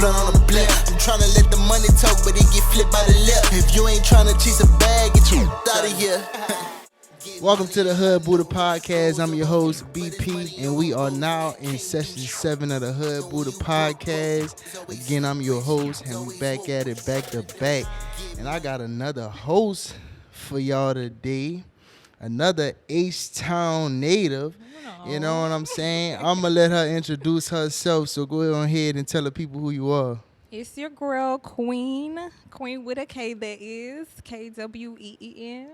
blunt on a blip. I'm tryna let the money talk, but it get flipped by the lip. If you ain't tryna chase a bag, get you out of here. Welcome to the Hood Buddha Podcast. I'm your host, BP, and we are now in session 7 of the Hood Buddha Podcast. Again, I'm your host, and we back at it back to back. And I got another host for y'all today. Another H-Town native. You know what I'm saying? I'm going to let her introduce herself, so go ahead and tell the people who you are. It's your girl, Kween. Kween with a K, that is. Kween.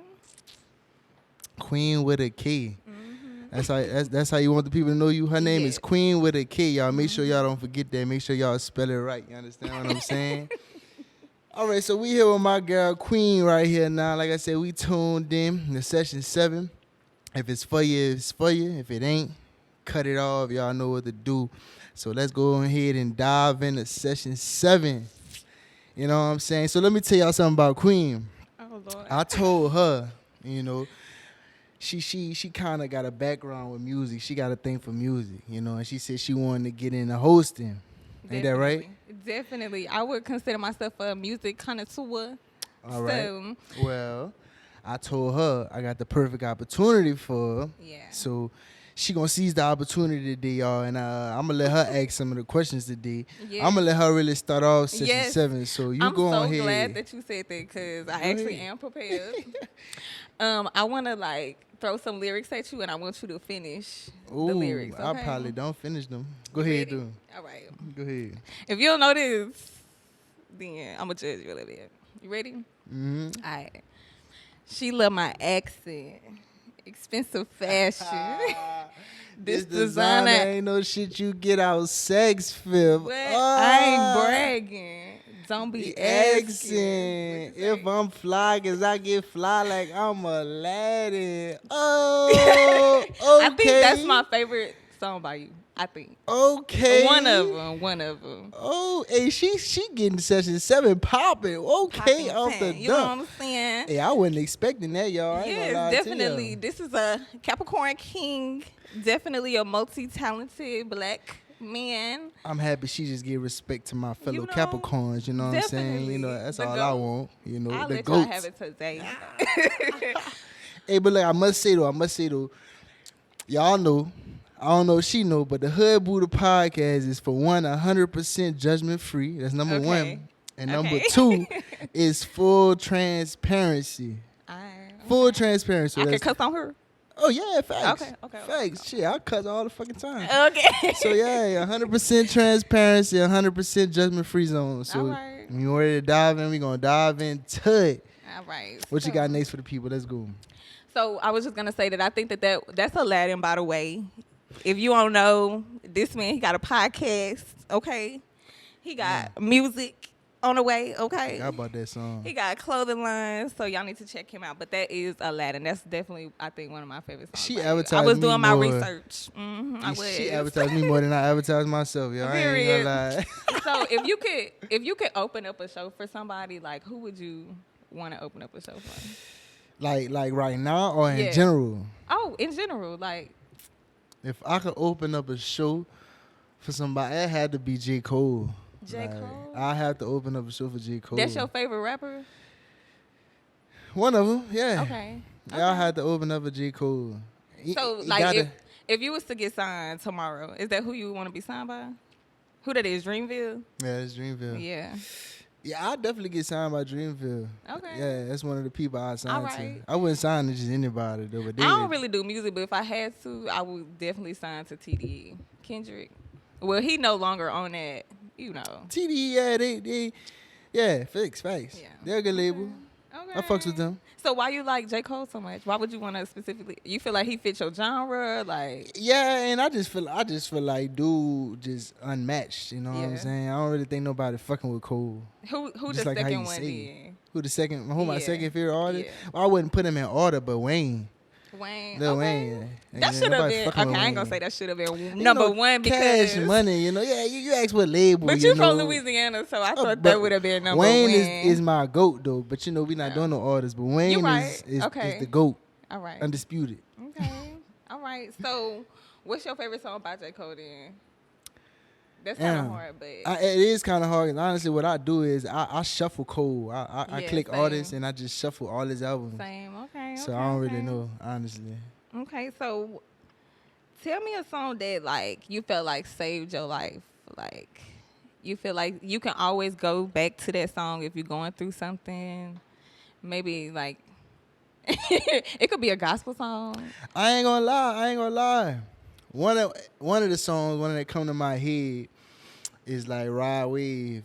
Kween with a K. Mm-hmm. That's how you want the people to know you. Her name is Yes. Kween with a K, y'all. Make sure y'all don't forget that. Make sure y'all spell it right. You understand what I'm saying? All right, so we here with my girl Kween right here now. Like I said, we tuned in to session 7. If it's for you, it's for you. If it ain't, cut it off. Y'all know what to do. So let's go ahead and dive into session 7. You know what I'm saying? So let me tell y'all something about Kween. Oh, Lord. I told her, you know, she kind of got a background with music. She got a thing for music, you know, and she said she wanted to get into hosting. Ain't that right? Definitely. I would consider myself a music connoisseur. All right. So, Well, I told her I got the perfect opportunity for her. yeah. So she gonna seize the opportunity today, y'all, and I'm gonna let her ask some of the questions today. Yes. I'm gonna let her really start off session Yes. 7. So you I'm go so ahead. glad that you said that because I actually ahead. am prepared. I want to, throw some lyrics at you, and I want you to finish the lyrics, okay? I probably don't finish them. Go You ahead, ready? do. All right. Go ahead. If you don't know this, then I'm going to judge you a little bit. You ready? Mm-hmm. All right. She love my accent. Expensive fashion. This designer ain't no shit you get out sex fifth. What? I ain't bragging. Don't be The asking. accent. What you If say? I'm fly, cause I get fly like I'm Aladdin. Oh, okay. I think that's my favorite song by you. I think. Okay. One of them. Oh, hey, she getting session 7 popping. Okay, off the You know what dump. I'm saying? Hey, I wasn't expecting that, y'all. I ain't gonna lie Yes, to definitely. y'all. This is a Capricorn King. Definitely a multi-talented black man. I'm happy she just gave respect to my fellow You know, Capricorns. You know what I'm saying? You know, definitely. that's The all I goat. want. You know, I'll the let y'all goats. have it today. Hey, but like I must say though, y'all know, I don't know if she know, but the Hood Buddha Podcast is for one 100% judgment free. That's number Okay. one, and number Okay. 2 is full transparency. Full transparency. I can That's- cuss on her. Oh yeah, facts. Okay. Facts. Shit, I cuss all the fucking time. Okay. So yeah, 100% transparency, 100% judgment free zone. So All right. when you ready to dive in, we gonna dive into it. All right. What you So- got next for the people? Let's go. So I was just gonna say that I think that's Aladdin, by the way. If you don't know, this man, he got a podcast, okay? He got music on the way, okay? How about that song? He got a clothing line, so y'all need to check him out. But that is Aladdin. That's definitely, I think, one of my favorite songs. She by you. advertised I was me doing my more. research. I was. She advertised me more than I advertised myself, yo. I ain't gonna lie. So if you could open up a show for somebody, like who would you want to open up a show for? like right now or in Yeah. general? Oh, in general, like. If I could open up a show for somebody, it had to be J. Cole. J. Like, Cole? I have to open up a show for J. Cole. That's your favorite rapper? One of them, yeah. Okay. Yeah, I had to open up a J. Cole. So, He like, gotta- if you was to get signed tomorrow, is that who you want to be signed by? Who that is, Dreamville? Yeah, it's Dreamville. Yeah. Yeah, I'd definitely get signed by Dreamville. Okay. Yeah, that's one of the people I signed All right. to. I wouldn't sign to just anybody, though. But they, I don't really do music, but if I had to, I would definitely sign to TDE. Kendrick. Well, he no longer on that, you know. TD, yeah, they facts. Yeah. They're a good label. Okay. I fucks with them. So why you like J. Cole so much? Why would you want to specifically? You feel like he fits your genre? Like, Yeah, and I just feel like dude just unmatched. You know what I'm Yeah. saying? I don't really think nobody fucking with Cole. who Just the like how second you one say then? Who the second? Who my Yeah. second favorite artist? Yeah. Well, I wouldn't put him in order, but Wayne. Wayne. Lil okay. Wayne. That Yeah, should have nobody been. fucking Okay, with I ain't gonna Wayne. say that should have been You number know, one because cash money. You know, yeah. You ask what label. But you from know. Louisiana, so I Oh, thought but that would have been number Wayne one. is my goat though, but you know we not doing no orders. But Wayne right. is Okay. the goat, All right. undisputed. Okay. All right. So, what's your favorite song by J. Cole then? That's kind of Damn. hard, but It is kind of hard. And honestly, what I do is I shuffle cold. I Yeah, click same. artists and I just shuffle all his albums. same. Okay. So okay, I don't okay. really know, honestly. Okay, so tell me a song that like you felt like saved your life. Like you feel like you can always go back to that song if you're going through something. Maybe like it could be a gospel song. I ain't gonna lie. One of the songs, one that come to my head is like Ride Wave,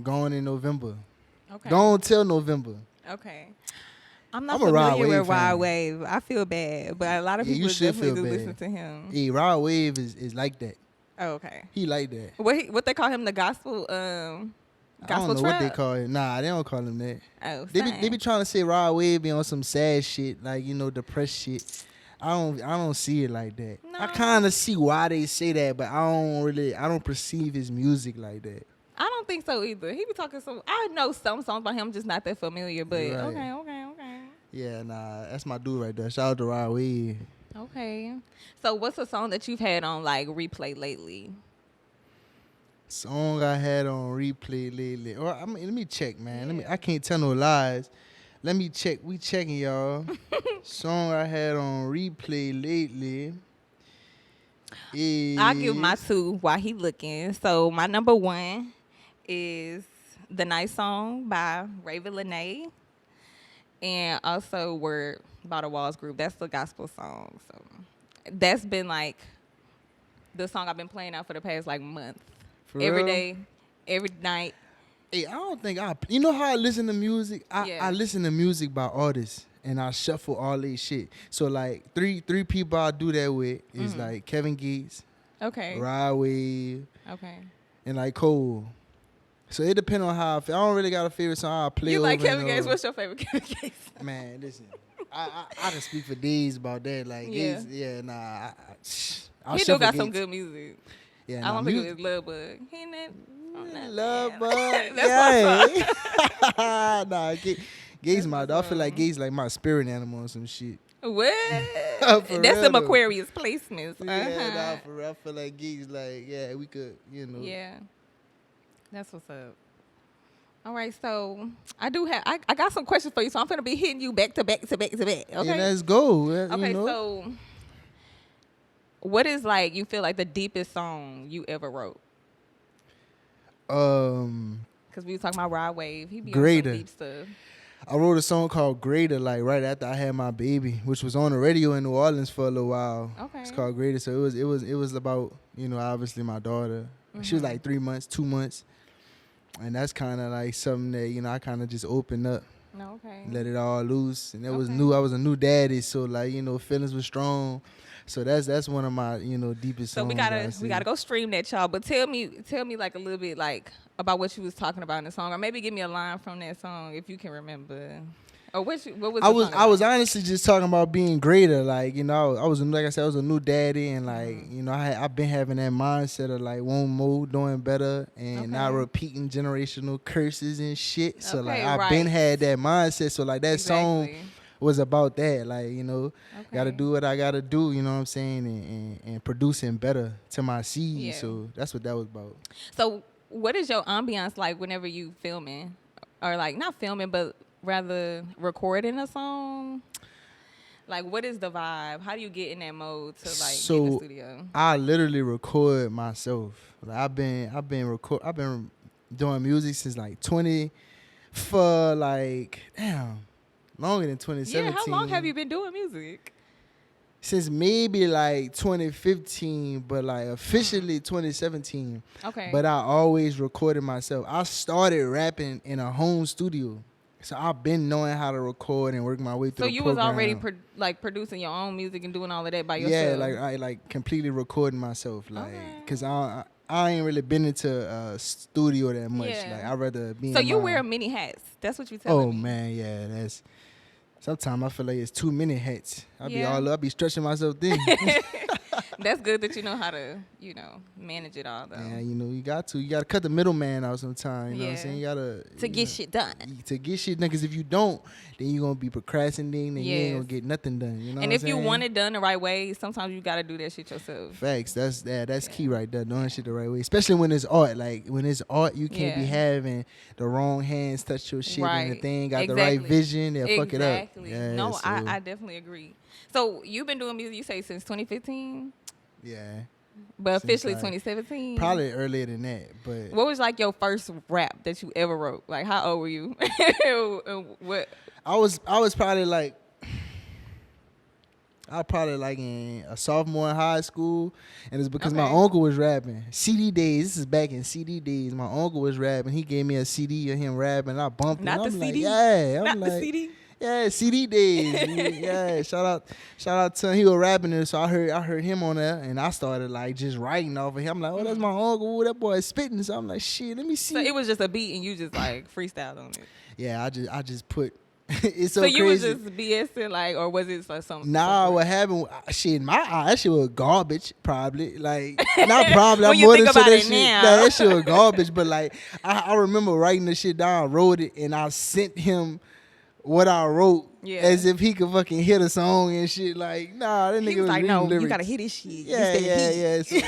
Going in November. Okay. Gone till November. Okay. I'm not I'm a Rod familiar Wave with Rod fan. Wave. I feel bad, but a lot of Yeah, you people should definitely feel do bad. listen to him. Yeah, Ride Wave is like that. Oh, okay. He like that. What they call him? The gospel I gospel don't know trap? what they call it. Nah, they don't call him that. Oh, They be trying to say Rod Wave be on some sad shit, like, depressed shit. I don't see it like that. I No. kind of see why they say that, but I don't perceive his music like that. I don't think so either. He be talking some. I know some songs by him, I'm just not that familiar. But Right. okay. Yeah, nah, that's my dude right there. Shout out to Rod Wave. Okay. So what's a song that you've had on like replay lately? Song I had on replay lately. Or let me check, man. I can't tell no lies. Let me check. We checking, y'all. Song I had on replay lately is... I'll give my two while he looking. So my number one is The Night Song by Raven Lene. And also Word by the Walls Group. That's the gospel song. So that's been like the song I've been playing out for the past like month. For Every real? day, every night. Hey, I don't think you know how I listen to music? I listen to music by artists and I shuffle all they shit. So like three people I do that with is like Kevin Gates, Okay. Rod Wave, Okay. and like Cole. So it depends on how I feel. I don't really got a favorite song I play You like over Kevin and Gates? over. What's your favorite Kevin Gates? Man, listen. I can speak for days about that. Like Yeah. Gates, yeah, nah. I'll He do shuffle got some Gates. good music. Yeah, I nah, don't think music- it was Love Bug. He ain't that. on that Love band. Bug. That's my Yeah. Nah, Gates my dog. I feel like Gates like my spirit animal or some shit. What? For That's real, some though. Aquarius placements. Yeah, nah, for real. I feel like Gates like, yeah, we could, Yeah. That's what's up. All right, so I got some questions for you, so I'm gonna be hitting you back to back. Okay. Yeah, let's go. Okay, so what is like you feel like the deepest song you ever wrote? Because we were talking about Rod Wave. He be Greater. on some deep stuff. I wrote a song called Greater, like right after I had my baby, which was on the radio in New Orleans for a little while. Okay. It's called Greater. So it was about, obviously my daughter. She was like 3 months, 2 months. And that's kind of like something that, I kind of just opened up, No, okay. let it all loose. And it was Okay. new. I was a new daddy. So like, feelings were strong. So that's one of my, deepest So songs. we gotta go stream that, y'all. But tell me like a little bit like about what you was talking about in the song, or maybe give me a line from that song if you can remember. Or what was the song I was about? honestly just talking about being greater. Like, I was, like I said, I was a new daddy, and like, I've been having that mindset of like one more, doing better, and not Okay. repeating generational curses and shit. So like, Okay, I've been right. had that mindset. So like, that song Exactly. was about that. Like, gotta Okay. do what I gotta do. You know what I'm saying, and producing better to my seed. Yeah. So that's what that was about. So what is your ambiance like whenever you filming, or like not filming, but rather recording a song? Like, what is the vibe? How do you get in that mode to like get in the studio? I literally record myself. Like I've been doing music since like 20 for like longer than 2017. Yeah, how long have you been doing music? Since maybe like 2015, but like officially 2017. Okay. But I always recorded myself. I started rapping in a home studio. So I've been knowing how to record and work my way through So the you program. was already producing your own music and doing all of that by Yeah, yourself? like I like completely recording myself, like, Okay. cause I ain't really been into a studio that much. Yeah. Like I'd rather be. So in you my- wear many hats. That's what you telling Oh me. man, yeah, that's. Sometimes I feel like it's too many hats. I Yeah. be stretching myself thin. That's good that you know how to, manage it all though. Yeah, you got to cut the middleman out sometimes. You know what I'm saying? You gotta to get shit done. To get shit done, because if you don't, then you're gonna be procrastinating and you ain't gonna get nothing done. You know. And what if I'm you saying? want it done the right way, sometimes you gotta do that shit yourself. Facts. That's key right there. Doing shit the right way, especially when it's art. Like when it's art, you can't be having the wrong hands touch your shit and the thing got the right vision. They'll fuck it up. Yeah, no, so. I definitely agree. So you've been doing music, you say, since 2015? Yeah. But officially 2017? Probably earlier than that. But what was like your first rap that you ever wrote? Like how old were you? What? I was probably like in a sophomore in high school, and it's because my uncle was rapping. CD days. This is back in CD days. My uncle was rapping. He gave me a CD of him rapping. And I bumped it. Not the I'm CD. Like, yeah. Not the CD. Yeah, CD days. Yeah, shout out to him. He was rapping it, so I heard him on there, and I started like just writing off of him. I'm like, oh, that's my uncle. Ooh, that boy is spitting. So I'm like, shit, let me see. So it was just a beat, and you just like freestyled on it. Yeah, I just put. It's so you crazy. was just BSing, like, or was it like something? Nah, what happened? Shit, in my eye, that shit was garbage. Probably, like, not probably. When I'm you more think than about that it shit. now. Nah, that shit was garbage. But like, I remember writing the shit down, wrote it, and I sent him what I wrote, as if he could fucking hit a song and shit. Like, nah, that nigga he was like, reading no, lyrics. you gotta hit this shit. Yeah. So,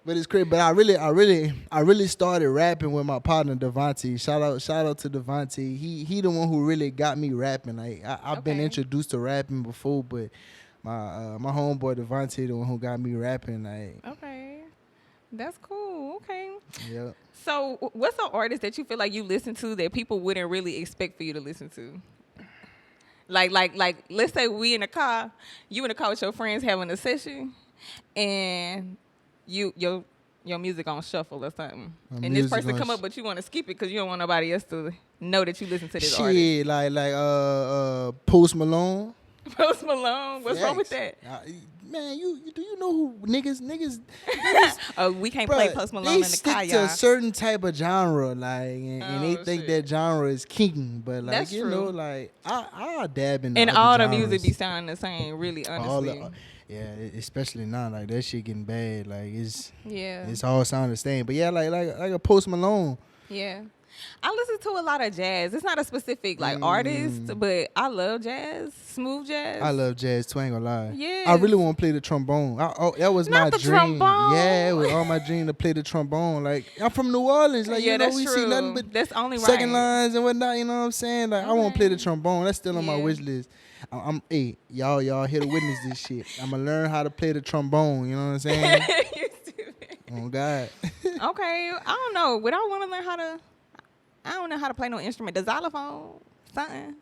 but it's crazy. But I really started rapping with my partner Devontae. Shout out to Devontae. He the one who really got me rapping. Like I've been introduced to rapping before, but my homeboy Devontae the one who got me rapping. Like, okay, that's cool. Okay. Yep. So what's an artist that you feel like you listen to that people wouldn't really expect for you to listen to? Like let's say you in the car with your friends having a session, and your music on shuffle or something, and this person come up, but you want to skip it because you don't want nobody else to know that you listen to this artist. Shit, like Post Malone. Post Malone, what's wrong with that? Man, do you know who niggas Oh, we can't play Post Malone in the car, y'all. They stick to a certain type of genre, like, and they think that genre is king, but like, that's true. know, like I dab in the and other all genres. the music be sounding the same, really, honestly. Yeah, especially now, like that shit getting bad. Like it's all sounding the same. But yeah, like a Post Malone. Yeah. I listen to a lot of jazz. It's not a specific artist, but I love jazz, smooth jazz. I love jazz too, I ain't gonna lie. Yeah. I really want to play the trombone. That was not my the dream. Trombone. Yeah, it was all my dream to play the trombone. Like, I'm from New Orleans. Like, that's we true. see nothing but that's only second lines and whatnot. You know what I'm saying? Like, I want to play the trombone. That's still on my wish list. Y'all here to witness this shit. I'm gonna learn how to play the trombone. You know what I'm saying? You're stupid. Oh God. Okay, I don't know. Would I want to learn how to? I don't know how to play no instrument. The xylophone, something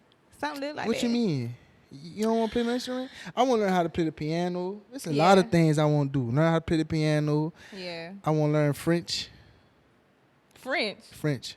like that. What you mean? You don't want to play no instrument? I want to learn how to play the piano. There's a lot of things I want to do. Learn how to play the piano. Yeah. I want to learn French. French.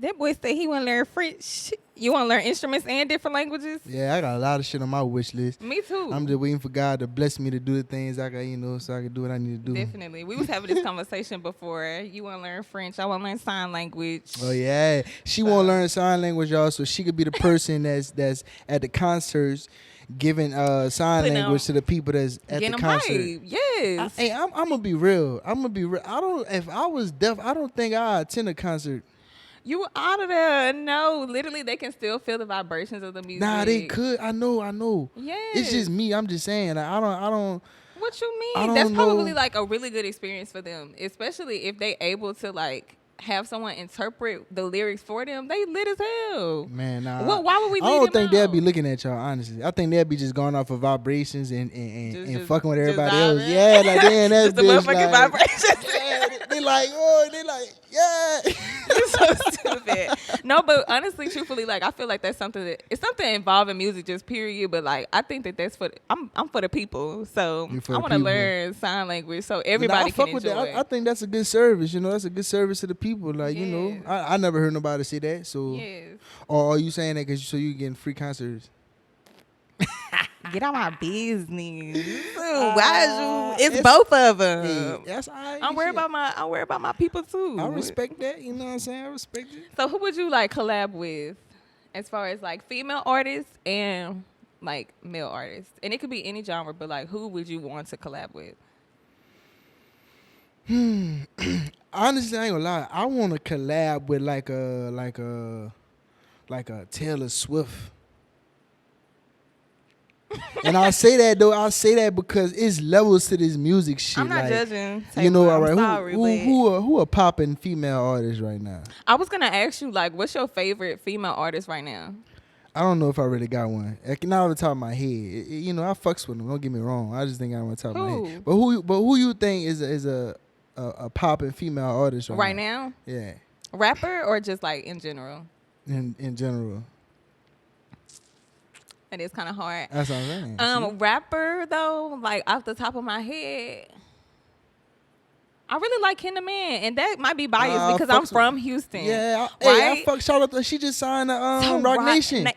That boy said he want to learn French. You want to learn instruments and different languages? Yeah, I got a lot of shit on my wish list. Me too. I'm just waiting for God to bless me to do the things I got, so I can do what I need to do. Definitely. We was having this conversation before. You want to learn French. I want to learn sign language. Oh, yeah. She want to learn sign language, y'all, so she could be the person that's at the concerts giving sign language to the people that's at the concert. Hype. Yes. I'm going to be real. If I was deaf, I don't think I'd attend a concert. You out of there. No, literally, they can still feel the vibrations of the music. Nah, they could. I know. Yeah. It's just me. I'm just saying. Like, I don't. What you mean? That's probably like a really good experience for them, especially if they able to like have someone interpret the lyrics for them. They lit as hell. Man, nah. Well, why would we? I don't think they'll be looking at y'all. Honestly, I think they'll be just going off of vibrations and fucking with everybody else. Yeah, like they in that just the bitch. Motherfucking vibrations. Yeah, they like, yeah. You're so stupid. No, but honestly, truthfully, like I feel like that's something it's something involving music, just period. But like I think that's for I'm for the people, so I want to learn sign language so everybody can enjoy. That. I think that's a good service. That's a good service to the people. Like I never heard nobody say that. So, or are you saying that because you getting free concerts? Get out my business. Why is you? It's both of them. Hey, that's all right. I'm worried about my people too. I respect that. You know what I'm saying? I respect it. So who would you like collab with, as far as like female artists and like male artists, and it could be any genre, but like who would you want to collab with? Honestly, I ain't gonna lie. I want to collab with like a Taylor Swift. And I say that though. I say that because it's levels to this music shit. I'm not like, judging. You know, Taylor, all right. I'm sorry, but Who are popping female artists right now? I was gonna ask you like, what's your favorite female artist right now? I don't know if I really got one. Like, not off the top of my head. You know, I fucks with them. Don't get me wrong. I just think I on the top of my head. But who you think is a popping female artist right now? Yeah. Rapper or just like in general? In general. And it's kind of hard. That's what I'm saying. Rapper though, like off the top of my head, I really like Kendra Man, and that might be biased because I'm from Houston. Yeah, right? Shout out to she just signed to So Rock Nation.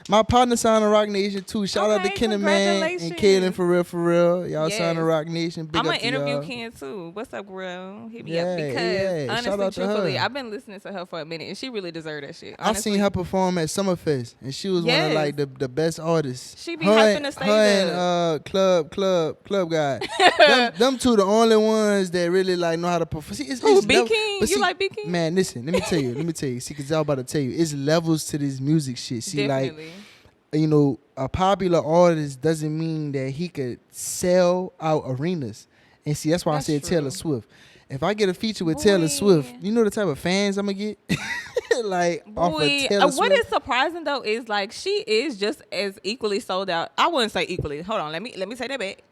My partner signed to Rock Nation too. Shout out to Kendra Man and Kaylin for real. Y'all signed to Rock Nation. Big I'm up gonna interview y'all. Ken too. What's up, girl? Hit me up because honestly, truthfully, I've been listening to her for a minute, and she really deserved that shit. Honestly. I seen her perform at Summerfest, and she was one of like the best artists. She be hyping the stage and club guy. them two the only ones that really like know how to perform. See, Who, B King? You like B King? Man, listen, let me tell you. See, cause y'all about to tell you, it's levels to this music shit. See, Definitely. like, you know, a popular artist doesn't mean that he could sell out arenas. And see, that's why I said Taylor Swift. If I get a feature with Taylor Swift, you know the type of fans I'm gonna get? Like, off of Taylor Swift. What is surprising though is like she is just as equally sold out. I wouldn't say equally. Hold on, let me say that back.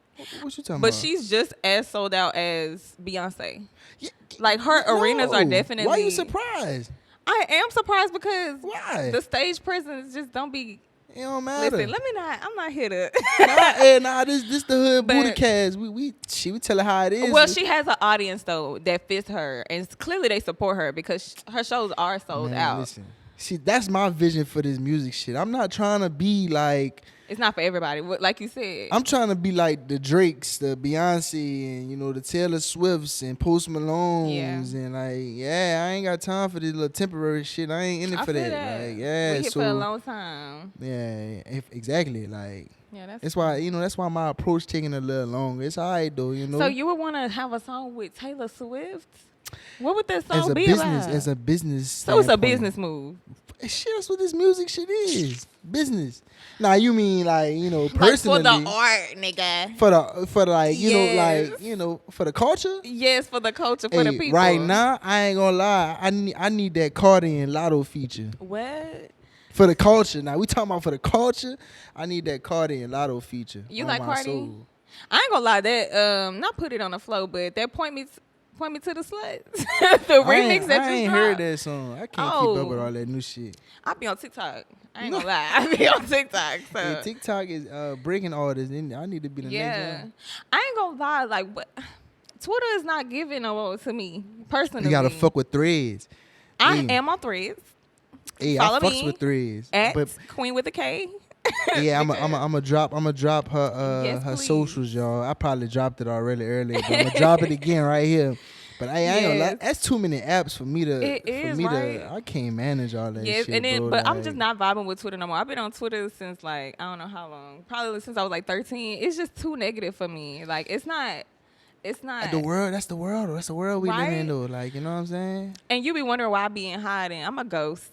What you talking about? But she's just as sold out as Beyonce. Yeah, like her arenas are definitely. Why are you surprised? I am surprised because why? The stage presence just don't be. It don't matter. Listen, I'm not here to. This the hood booty cast. We tell her how it is. Well, she has an audience though that fits her, and clearly they support her because her shows are sold out. Listen, see, that's my vision for this music shit. I'm not trying to be like. It's not for everybody, like you said. I'm trying to be like the Drakes, the Beyonce, and the Taylor Swifts and Post Malones, and like, I ain't got time for this little temporary shit. I ain't in it for that. Like, we here for a long time. Yeah, exactly. Like, that's why that's why my approach taking a little longer. It's alright though, So you would want to have a song with Taylor Swift? What would that song be about? As a business. So it's a business move. Shit, that's what this music shit is. Business. Now you mean like, personally. Like for the art, nigga. For like, for the culture? Yes, for the culture, for the people. Right now, I ain't gonna lie. I need that Cardi and Lotto feature. What? For the culture. Now we talking about for the culture. I need that Cardi and Lotto feature. You like Cardi? Soul. I ain't gonna lie, that not put it on the flow, but that point me to the sluts. The remix that you I ain't heard that song. I can't keep up with all that new shit. I be on TikTok. I ain't gonna lie. I be on TikTok. So. Hey, TikTok is breaking artists. I need to be the next one. I ain't gonna lie. Like, what? Twitter is not giving no to me personally. You gotta fuck with Threads. I am on Threads. Hey, Follow I fucks with Threads. At Kween with a K. Yeah, I'm a drop her her socials, y'all. I probably dropped it already earlier, but I'm gonna drop it again right here. But I ain't gonna lie, that's too many apps for me to. I can't manage all that shit. And then, bro, but I'm just not vibing with Twitter no more. I've been on Twitter since like I don't know how long, probably since I was like 13. It's just too negative for me. Like it's not. The world. That's the world. That's the world we live in, though. Like, you know what I'm saying? And you be wondering why I be in hiding. I'm a ghost.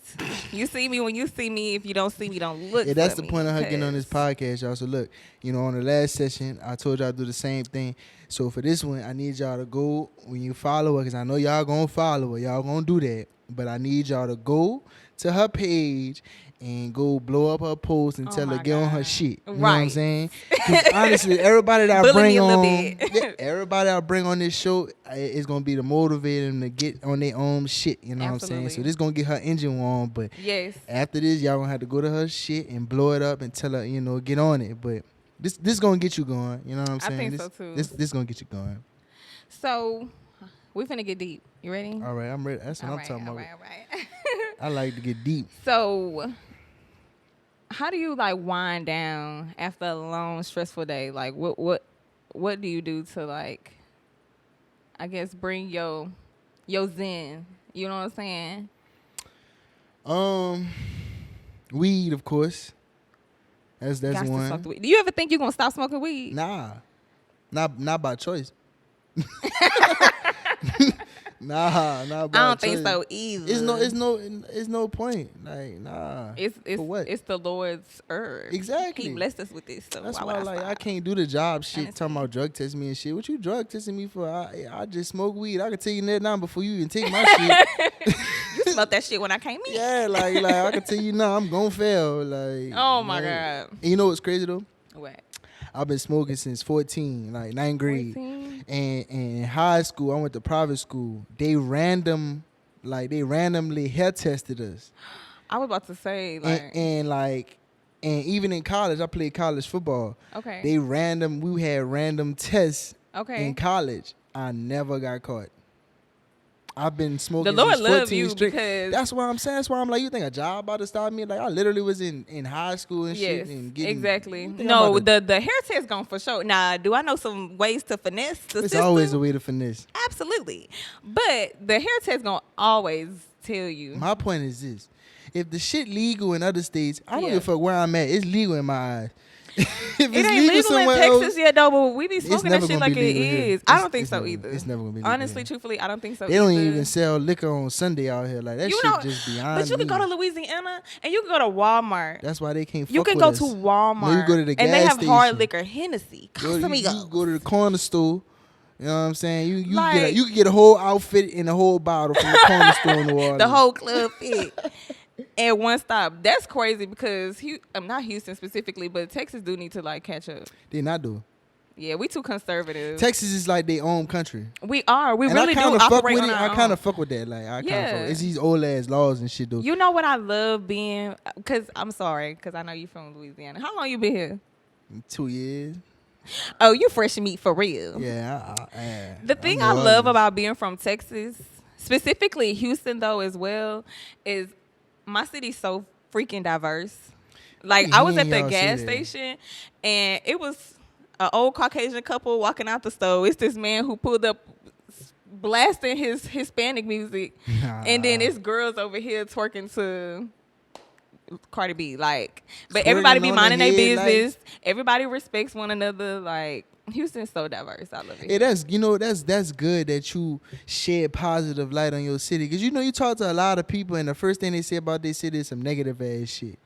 You see me when you see me. If you don't see me, don't look. Yeah, that's the point of her getting on this podcast, y'all. So look, on the last session, I told y'all to do the same thing. So for this one, I need y'all to go when you follow her, because I know y'all gonna follow her. Y'all gonna do that. But I need y'all to go to her page and go blow up her post and tell her get on her shit. You know what I'm saying? Because honestly, everybody that I bring on, everybody I bring on this show is gonna be to motivate them to get on their own shit. You know what I'm saying? So this gonna get her engine warm. But after this, y'all gonna have to go to her shit and blow it up and tell her, get on it. But this gonna get you going. You know what I'm saying? I think so too. This gonna get you going. So we finna get deep. You ready? All right, I'm ready. That's what I'm talking about. All right. I like to get deep. So how do you like wind down after a long, stressful day? Like what do you do to like, I guess, bring your zen? You know what I'm saying? Weed, of course. That's Got to one. smoke the weed. Do you ever think you're gonna stop smoking weed? Nah, not by choice. Nah, not by I don't choice. think so either. It's no point. Like, nah. It's for what? It's the Lord's herb. Exactly. He blessed us with this. So That's why why, would like, I stop? can't do the job shit. Honestly. Talking about drug testing me and shit. What you drug testing me for? I just smoke weed. I can tell you that now before you even take my shit. You smelled that shit when I came in. Yeah, like I can tell you now, I'm gonna fail. Like, Oh my man. God. And you know what's crazy though? What? I've been smoking since 14, like 9th grade. 14? And in high school, I went to private school. They randomly hair tested us. I was about to say like And even in college, I played college football. okay. We had random tests Okay. in college. I never got caught. I've been smoking The Lord since love 14 you straight. because That's why I'm saying. That's why I'm like, you think a job about to stop me? Like, I literally was in high school and shit. yes, And getting, exactly. you think I'm No, about to- the hair test gone for sure. Now, do I know some ways to finesse the it's system? always a way to finesse. Absolutely. But the hair test gonna always tell you. My point is this. If the shit legal in other states, I don't Yeah. give a fuck where I'm at. It's legal in my eyes. If It ain't legal in Texas yet though, but we be smoking that never shit gonna like be it legal here. is. I It's- don't think it's so never- either. it's never gonna be legal Honestly, here. truthfully, I don't think so They either. don't even sell liquor on Sunday out here. Like, that You shit know, just beyond but you can me. go to Louisiana and you can go to Walmart. That's why they can't fuck You can with go us. to Walmart. No, you go to the and they gas have hard station. liquor, Hennessy, You Casamigos. go to the corner store. You know what I'm saying? You Like- you can get a whole outfit and a whole bottle from the corner store in New Orleans. The whole club fit at one stop. That's crazy because not Houston specifically, but Texas do need to like catch up. They not do. Yeah, we too conservative. Texas is like their own country. We are. We And really I do kind of fuck operate with on it. our I kind own. of fuck with that. Like, I kind of Yeah. fuck. It's these old ass laws and shit though. You know what I love being? Because I'm sorry, because I know you from Louisiana. How long you been here? 2 years. Oh, you fresh meat for real. Yeah. The thing I love about being from Texas, specifically Houston though as well, is my city's so freaking diverse. Like I was at the Y'all say gas that. station and it was an old Caucasian couple walking out the store. It's this man who pulled up blasting his Hispanic music. And then it's girls over here twerking to Cardi B. Like, but Twerking everybody be on minding the their head, business. Everybody respects one another. Like Houston's so diverse. I love it. Hey, that's good that you shed positive light on your city, because you talk to a lot of people and the first thing they say about their city is some negative ass shit.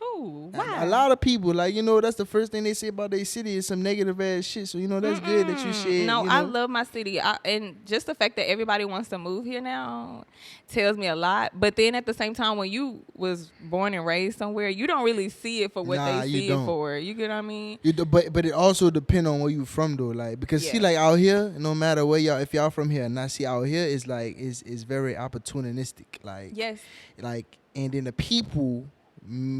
Who? Why? A lot of people, like, that's the first thing they say about their city is some negative ass shit. So that's good that you shed. No, I love my city, and just the fact that everybody wants to move here now tells me a lot. But then at the same time, when you was born and raised somewhere, you don't really see it for what Nah, they you see it don't. for. You get what I mean? But it also depend on where you from though, like, because see, Yeah. like out here, no matter where y'all, if y'all from here, and I see out here is like is very opportunistic, like Yes. like, and then the people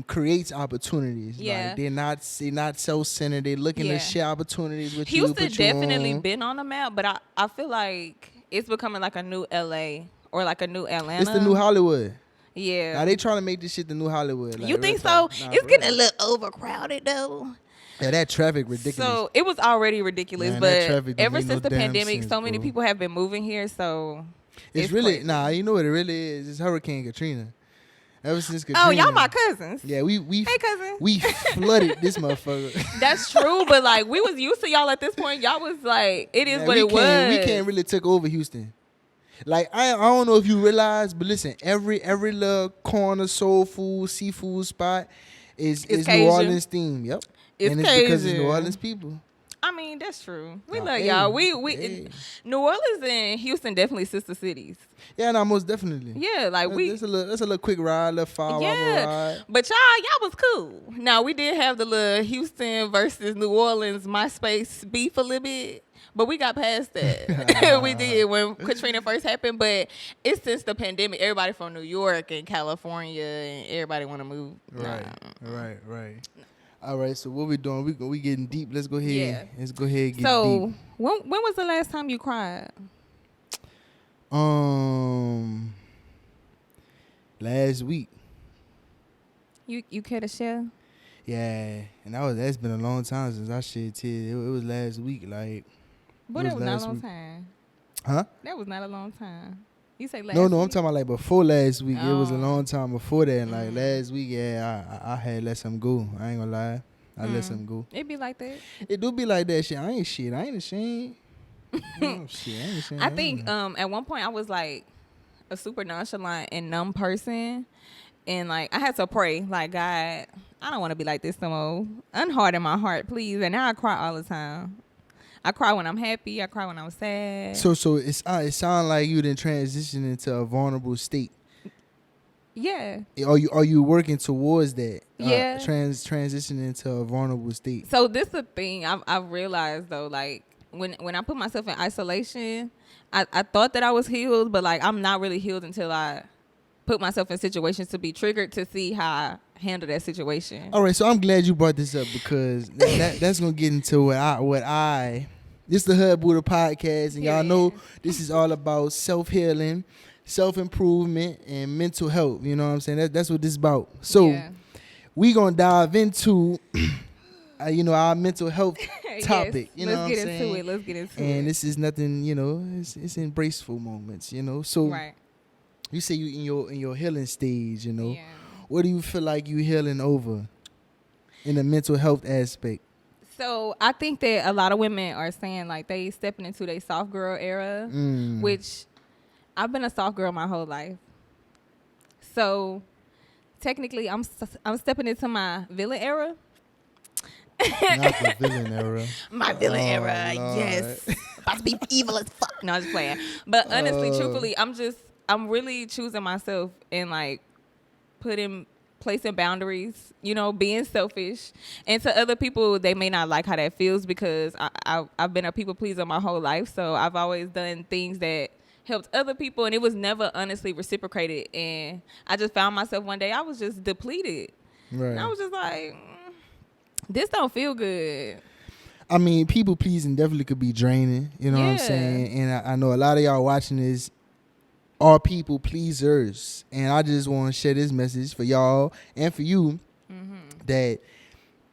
creates opportunities. Yeah. Like they're not self-centered. They looking Yeah. to share opportunities with Houston you. definitely on. been on the map, but I feel like it's becoming like a new LA or like a new Atlanta. It's the new Hollywood. Yeah. Now they trying to make this shit the new Hollywood. Like, You real think talk. so? Nah, It's for getting a real. little overcrowded though. Yeah, that traffic ridiculous. So it was already ridiculous, Man, that but traffic don't ever make since no the damn pandemic, sense, so many bro. people have been moving here. So it's really crazy. you know what it really is. It's Hurricane Katrina. Ever since Katrina. Oh, y'all my cousins. Yeah, we Hey, cousin. we flooded this motherfucker. That's true, but like we was used to y'all at this point. Y'all was like, it is Man, what we it can't- was. We can't really take over Houston. Like I don't know if you realize, but listen, every little corner soul food, seafood spot is New Cajun. Orleans themed. Yep. It's and it's because it's New Cajun. Orleans people. I mean, that's true. We Nah, love hey, y'all. We hey. New Orleans and Houston definitely sister cities. Yeah, no, most definitely. Yeah, like That's a little quick ride, little 5 hour yeah. ride. But y'all was cool. Now we did have the little Houston versus New Orleans MySpace beef a little bit. But we got past that. We did when Katrina first happened. But it's since the pandemic. Everybody from New York and California and everybody want to move. Right, Nah. right. All right, so what we doing? We getting deep. Let's go ahead. Yeah. Let's go ahead and get So deep. when was the last time you cried? Last week. You care to share? Yeah, and that's been a long time since I shed tears. It was last week, like. But It that was was not a last long week. time. Huh? That was not a long time. You say last No, week? I'm talking about like before last week. It was a Oh. long time before that. And like last week, yeah, I had let some go. I ain't gonna lie. I let some go. It be like that. It do be like that shit. I ain't shit. I ain't ashamed. Shit, I ain't ashamed. I think at one point I was like a super nonchalant and numb person. And like I had to pray, like, God, I don't want to be like this no more. Unharden my heart, please. And now I cry all the time. I cry when I'm happy. I cry when I'm sad. So it sounds like you didn't transition into a vulnerable state. Yeah. Are you working towards that? Yeah. Transitioning into a vulnerable state. So this is the thing I've realized though, like when I put myself in isolation, I thought that I was healed, but like I'm not really healed until I put myself in situations to be triggered to see how I handle that situation. All right, so I'm glad you brought this up because that's gonna get into this is the Hood Buddha podcast, and y'all know this is all about self-healing, self-improvement, and mental health. You know what I'm saying? That's what this is about. So we gonna dive into our mental health topic. Yes, you know what I'm saying? Let's get into it. And this is nothing, it's embraceful moments, So right. you say you in your healing stage, Yeah. What do you feel like you healing over in the mental health aspect? So I think that a lot of women are saying like they stepping into their soft girl era, which I've been a soft girl my whole life. So technically, I'm stepping into my villain era. Not the villain era. My villain era, Lord. yes. About to be evil as fuck. No, I'm just playing. But honestly, truthfully, I'm really choosing myself and like placing boundaries, being selfish. And to other people, they may not like how that feels because I've been a people pleaser my whole life. So I've always done things that helped other people, and it was never honestly reciprocated. And I just found myself one day, I was just depleted. Right. And I was just like, this don't feel good. I mean, people pleasing definitely could be draining. You know what I'm saying? And I know a lot of y'all watching this are people pleasers. And I just want to share this message for y'all and for you that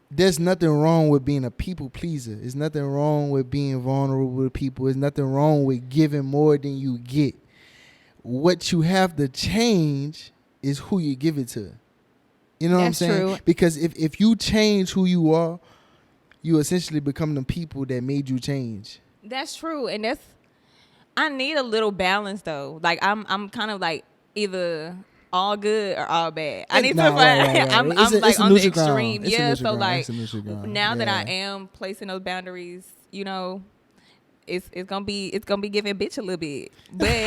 there's nothing wrong with being a people pleaser. There's nothing wrong with being vulnerable with people. There's nothing wrong with giving more than you get. What you have to change is who you give it to. You know what I'm saying? True. Because if you change who you are, you essentially become the people that made you change. That's true. And I need a little balance though. Like I'm kind of like either all good or all bad. I need to find. Right. I'm like on the extreme. Yeah. So like now that I am placing those boundaries, it's gonna be giving bitch a little bit. But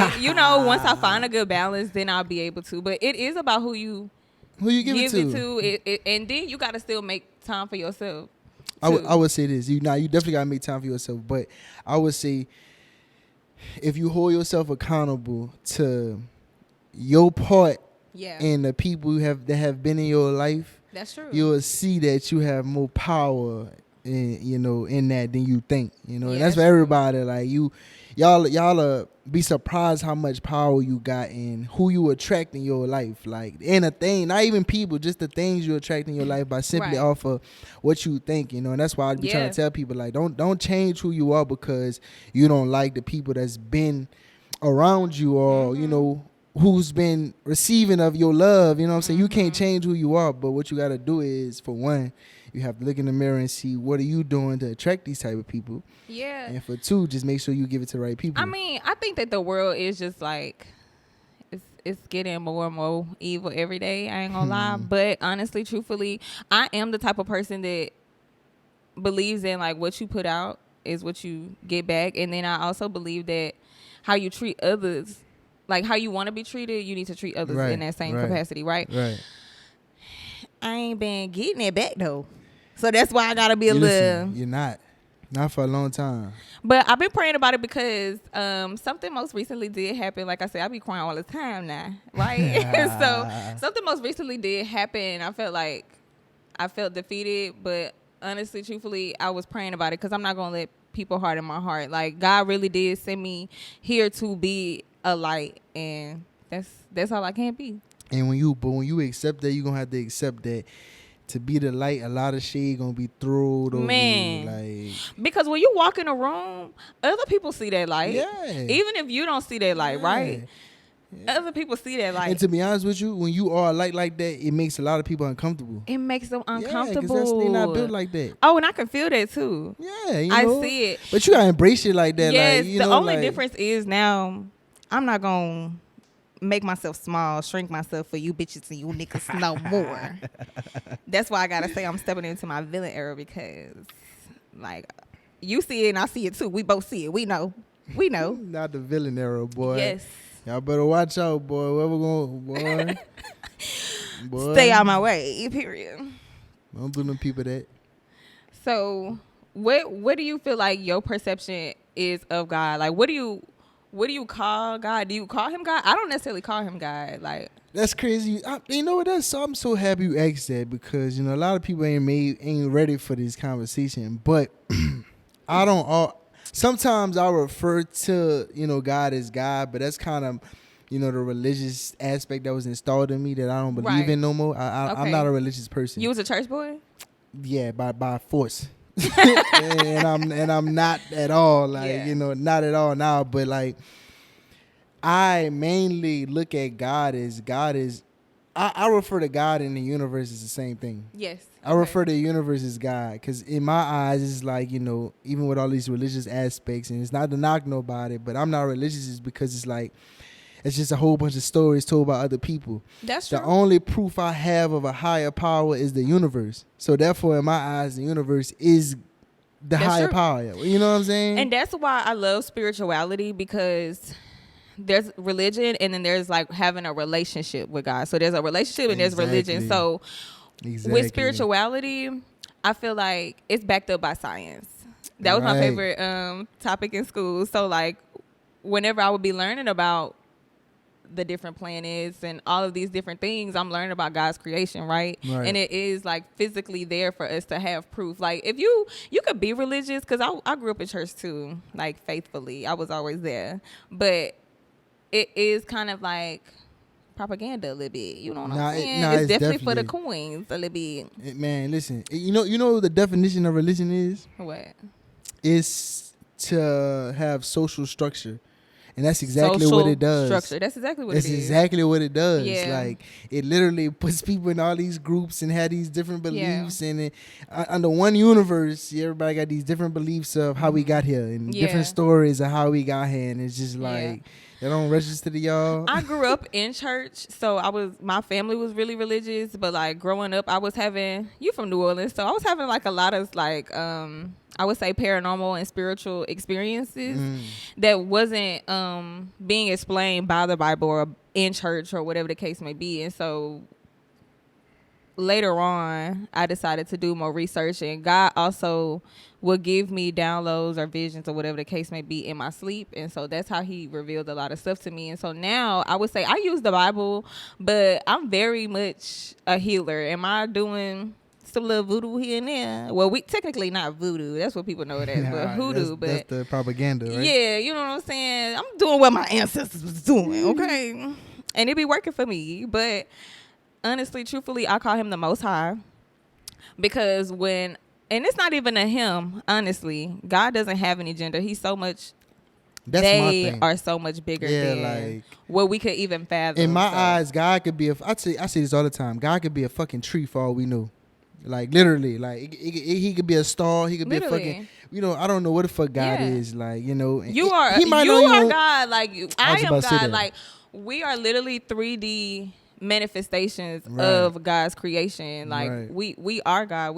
once I find a good balance, then I'll be able to. But it is about who you give it to. And then you gotta still make time for yourself. I would say this. You definitely gotta make time for yourself. But I would say, if you hold yourself accountable to your part in the people that have been in your life, that's true. You'll see that you have more power in that than you think. And that's for everybody. Like y'all be surprised how much power you got and who you attract in your life. Like in a thing, not even people, just the things you attract in your life by simply off of what you think. And that's why I be trying to tell people, like, don't change who you are because you don't like the people that's been around you or who's been receiving of your love. You know what I'm saying? You can't change who you are, but what you got to do is, for one, you have to look in the mirror and see what are you doing to attract these type of people. Yeah. And for two, just make sure you give it to the right people. I mean, I think that the world is just like, it's getting more and more evil every day. I ain't gonna lie. But honestly, truthfully, I am the type of person that believes in like what you put out is what you get back. And then I also believe that how you treat others, like how you want to be treated, you need to treat others in that same capacity, right? Right. I ain't been getting it back though. So that's why I gotta be a little. You're not for a long time. But I've been praying about it because something most recently did happen. Like I said, I be crying all the time now, right? So something most recently did happen. I felt defeated, but honestly, truthfully, I was praying about it because I'm not gonna let people harden my heart. Like God really did send me here to be a light, and that's all I can be. And when you accept that, you're gonna have to accept that to be the light, a lot of shade gonna be thrown over you. Like, because when you walk in a room, other people see that light. Yeah. Even if you don't see that light, right? other people see that like. And to be honest with you, when you are like that, it makes a lot of people uncomfortable. It makes them Yeah, uncomfortable. because they're not built like that. Oh, and I can feel that too. Yeah, you I know. see it. But you gotta embrace it like that. Yes, like, you the know, only like, difference is now I'm not gonna make myself small, shrink myself for you bitches and you niggas no more. That's why I gotta say I'm stepping into my villain era, because like you see it and I see it too. We both see it. We know. not the villain era, boy. Yes. Y'all better watch out, boy. Whoever going, boy. Stay out my way. Period. Don't do them people that. So, what do you feel like your perception is of God? Like, what do you call God? Do you call him God? I don't necessarily call him God. Like, That's crazy. You know what? I'm so happy you asked that, because you know a lot of people ain't ready for this conversation. But I don't. Sometimes I refer to God as God, but that's kind of the religious aspect that was installed in me that I don't believe in no more. I'm Okay. not a religious person. You was a church boy? Yeah, by force. and I'm not at all, like, not at all now, but like I mainly look at God as I refer to God in the universe as the same thing. Yes. I refer to the universe as God, because in my eyes it's like, even with all these religious aspects, and it's not to knock nobody, but I'm not religious is because it's like it's just a whole bunch of stories told by other people. That's true. The only proof I have of a higher power is the universe. So therefore, in my eyes, the universe is the higher power. You know what I'm saying? And that's why I love spirituality, because there's religion and then there's like having a relationship with God. So there's a relationship and there's religion. So with spirituality, I feel like it's backed up by science. That was my favorite topic in school. So like whenever I would be learning about the different planets and all of these different things, I'm learning about God's creation, right? And it is like physically there for us to have proof. Like if you could be religious, because I grew up in church too, like faithfully. I was always there. But it is kind of like propaganda a little bit. You know what I'm saying? It's definitely for the coins a little bit. Man, listen. You know what the definition of religion is? What? It's to have social structure. And that's exactly what it does. Structure. That's exactly what it is. That's exactly what it does. Yeah. Like, it literally puts people in all these groups and had these different beliefs. And under one universe, everybody got these different beliefs of how we got here and different stories of how we got here. And it's just like, they don't register to y'all. I grew up in church, so my family was really religious. But like growing up, I was having, you from New Orleans, so I was having like a lot of like, I would say paranormal and spiritual experiences that wasn't being explained by the Bible or in church or whatever the case may be. And so later on, I decided to do more research, and God also would give me downloads or visions or whatever the case may be in my sleep. And so that's how he revealed a lot of stuff to me. And so now I would say I use the Bible, but I'm very much a healer. Am I doing some little voodoo here and there? Well, we technically not voodoo. That's what people know it as, but hoodoo. That's the propaganda, right? Yeah, you know what I'm saying? I'm doing what my ancestors was doing, okay? And it be working for me. But honestly, truthfully, I call him the Most High, because and it's not even a him, honestly. God doesn't have any gender. He's so much... They are so much bigger than like, what we could even fathom. In my eyes, God could be I say this all the time. God could be a fucking tree for all we know. Like, literally. Like, he could be a star. He could be a fucking... I don't know what the fuck God is. Like, You are God. Like, I am God. Like, we are literally 3D manifestations of God's creation. Like, we are God.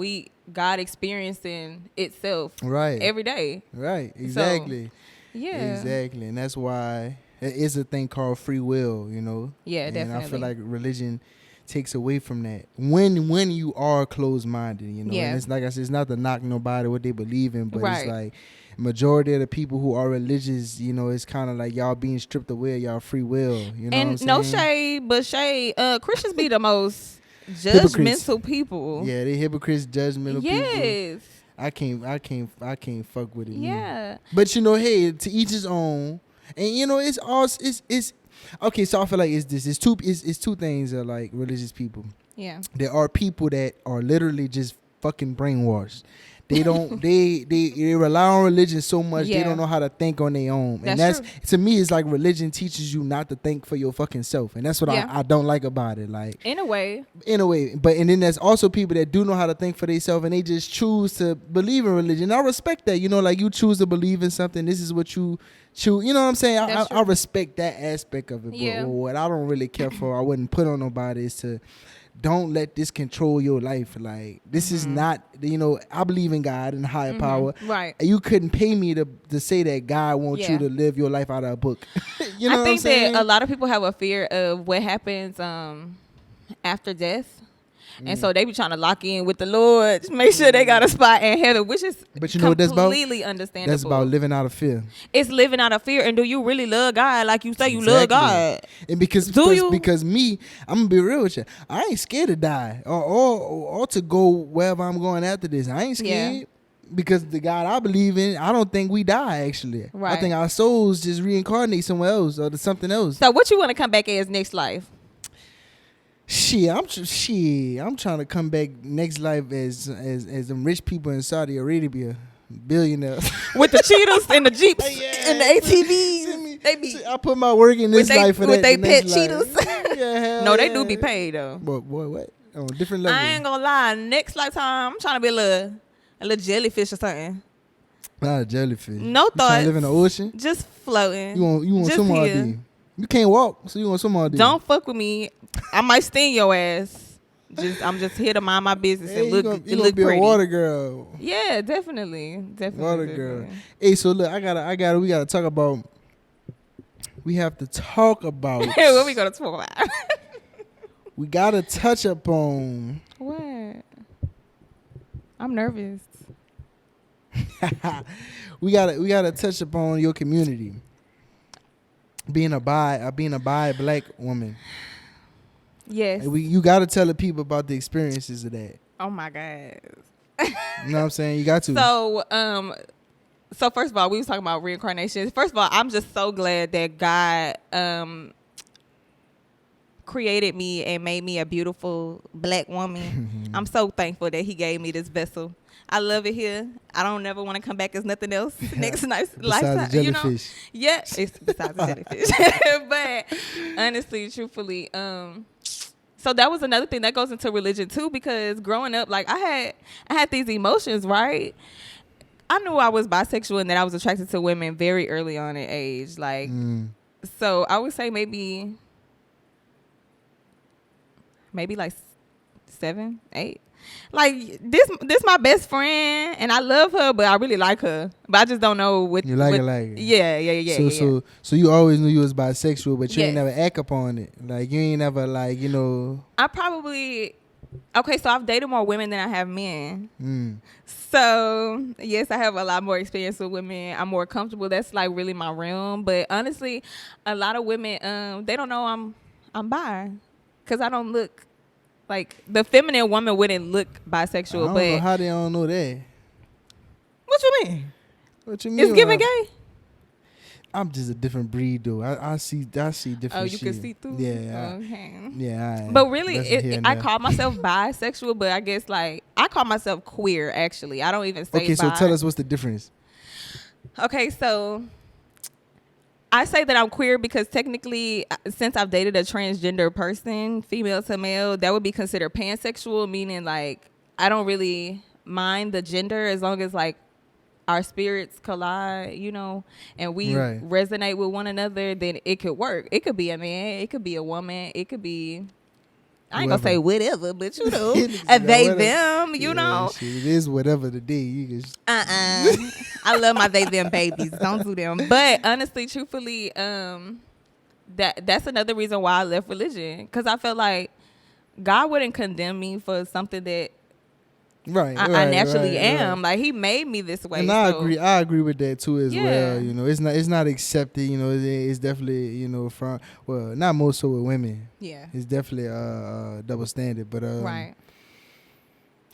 God experiencing itself every day. Right. Exactly. So, yeah. Exactly. And that's why it is a thing called free will, Yeah, and definitely. I feel like religion takes away from that when you are closed-minded, And it's like I said, it's not to knock nobody what they believe in, but it's like majority of the people who are religious, it's kind of like y'all being stripped away of y'all free will. You know what I'm saying? No shade, but Christians be the most judgmental people. Yeah, they hypocrites, judgmental people. Yes. I can't fuck with it. Yeah. But hey, to each his own. And it's okay, so I feel like it's two things that like religious people. Yeah. There are people that are literally just fucking brainwashed. They don't. They rely on religion so much. Yeah. They don't know how to think on their own. And That's that's to me, it's like religion teaches you not to think for your fucking self, and that's what Yeah. I don't like about it. Like In a way. but and then there's also people that do know how to think for themselves, and they just choose to believe in religion. I respect that. You know, like you choose to believe in something. This is what you choose. You know what I'm saying? That's I respect that aspect of it. Yeah. But what I don't really care for, I wouldn't put on nobody is to. Don't let this control your life. Like this is not, you know, I believe in God and higher power. Right. You couldn't pay me to say that God wants you Yeah. to live your life out of a book. You know I what I'm think saying? that a lot of people have a fear of what happens after death. And so they be trying to lock in with the Lord, to make sure they got a spot in heaven, which is But you know what that's about? completely understandable. That's about living out of fear. It's living out of fear. And do you really love God like you say you love Exactly. God? And because me, I'm gonna be real with you. I ain't scared to die or to go wherever I'm going after this. I ain't scared. Yeah. Because the God I believe in, I don't think we die actually. Right. I think our souls just reincarnate somewhere else or to something else. So what you want to come back as next life? I'm trying to come back next life as them rich people in Saudi Arabia, billionaires. With the Cheetahs and the Jeeps Yeah. and the ATVs. They be I put my work in this life for that. with they the pet next life. Cheetahs. Yeah, No, they yeah. do be paid though. But boy, what? On a different level. I ain't gonna lie. Next lifetime, I'm trying to be a little jellyfish or something. Not a jellyfish. No You trying thoughts. to live in the ocean? Just floating. You want Just swim all here. day. You can't walk, so you want swim all day. Don't fuck with me. I might sting your ass. I'm just here to mind my business Hey, and look you gonna look be pretty. a water girl. Yeah, definitely. Water girl. Hey, so look, we gotta talk about. We have to talk about. What we gonna talk about? We gotta touch upon. What? I'm nervous. we gotta touch upon your community. Being a bi black woman. Yes. You gotta tell the people about the experiences of that. Oh my God. You know what I'm saying? You got to. So first of all, we was talking about reincarnation. First of all, I'm just so glad that God created me and made me a beautiful black woman. I'm so thankful that He gave me this vessel. I love it here. I don't never want to come back as nothing else next nice lifetime. Besides the You know? jellyfish. Yeah, it's besides the jellyfish. But honestly, truthfully, so that was another thing that goes into religion too, because growing up, like I had these emotions, right? I knew I was bisexual and that I was attracted to women very early on in age. Like, so I would say maybe like 7, 8. Like this my best friend and I love her, but I really like her. But I just don't know what You like it. Yeah. So you always knew you was bisexual, but you ain't Yes. never act upon it. Like you ain't never like, you know. I probably so I've dated more women than I have men. So yes, I have a lot more experience with women. I'm more comfortable. That's like really my realm. But honestly, a lot of women they don't know I'm bi because I don't look like the feminine woman wouldn't look bisexual. I don't but know how they don't know that. What you mean? What you mean? It's giving gay. I'm just a different breed, though. I see different. Oh, you shit. can see through. Yeah. Okay. Yeah. But really, Listen here and I there. call myself bisexual, but I guess like I call myself queer. Actually, I don't even say. Okay, so bi. tell us what's the difference. Okay, so I say that I'm queer because technically, since I've dated a transgender person, female to male, that would be considered pansexual, meaning like I don't really mind the gender as long as like our spirits collide, you know, and we resonate with one another, then it could work. It could be a man, it could be a woman, it could be, I ain't gonna say whatever, but you know, a they, them, you know. Shit, it is whatever the day. You can I love my they, them babies. Don't do them. But honestly, truthfully, that's another reason why I left religion. Because I felt like God wouldn't condemn me for something that I naturally am. Like He made me this way. And I agree with that too as well. You know, it's not accepted. You know, it's definitely, you know, not more so with women. Yeah, it's definitely a double standard. But right.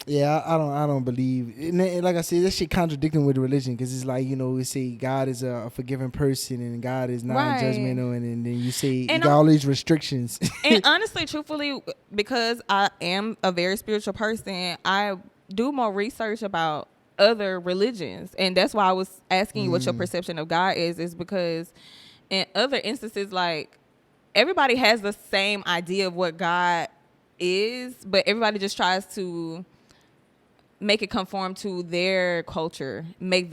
Yeah, I don't believe. And like I said, that shit contradicting with religion because it's like, you know, we say God is a forgiving person and God is non-judgmental, and then you say you got all these restrictions. And honestly, truthfully, because I am a very spiritual person, I do more research about other religions. And that's why I was asking you what your perception of God is because in other instances, like, everybody has the same idea of what God is, but everybody just tries to make it conform to their culture, make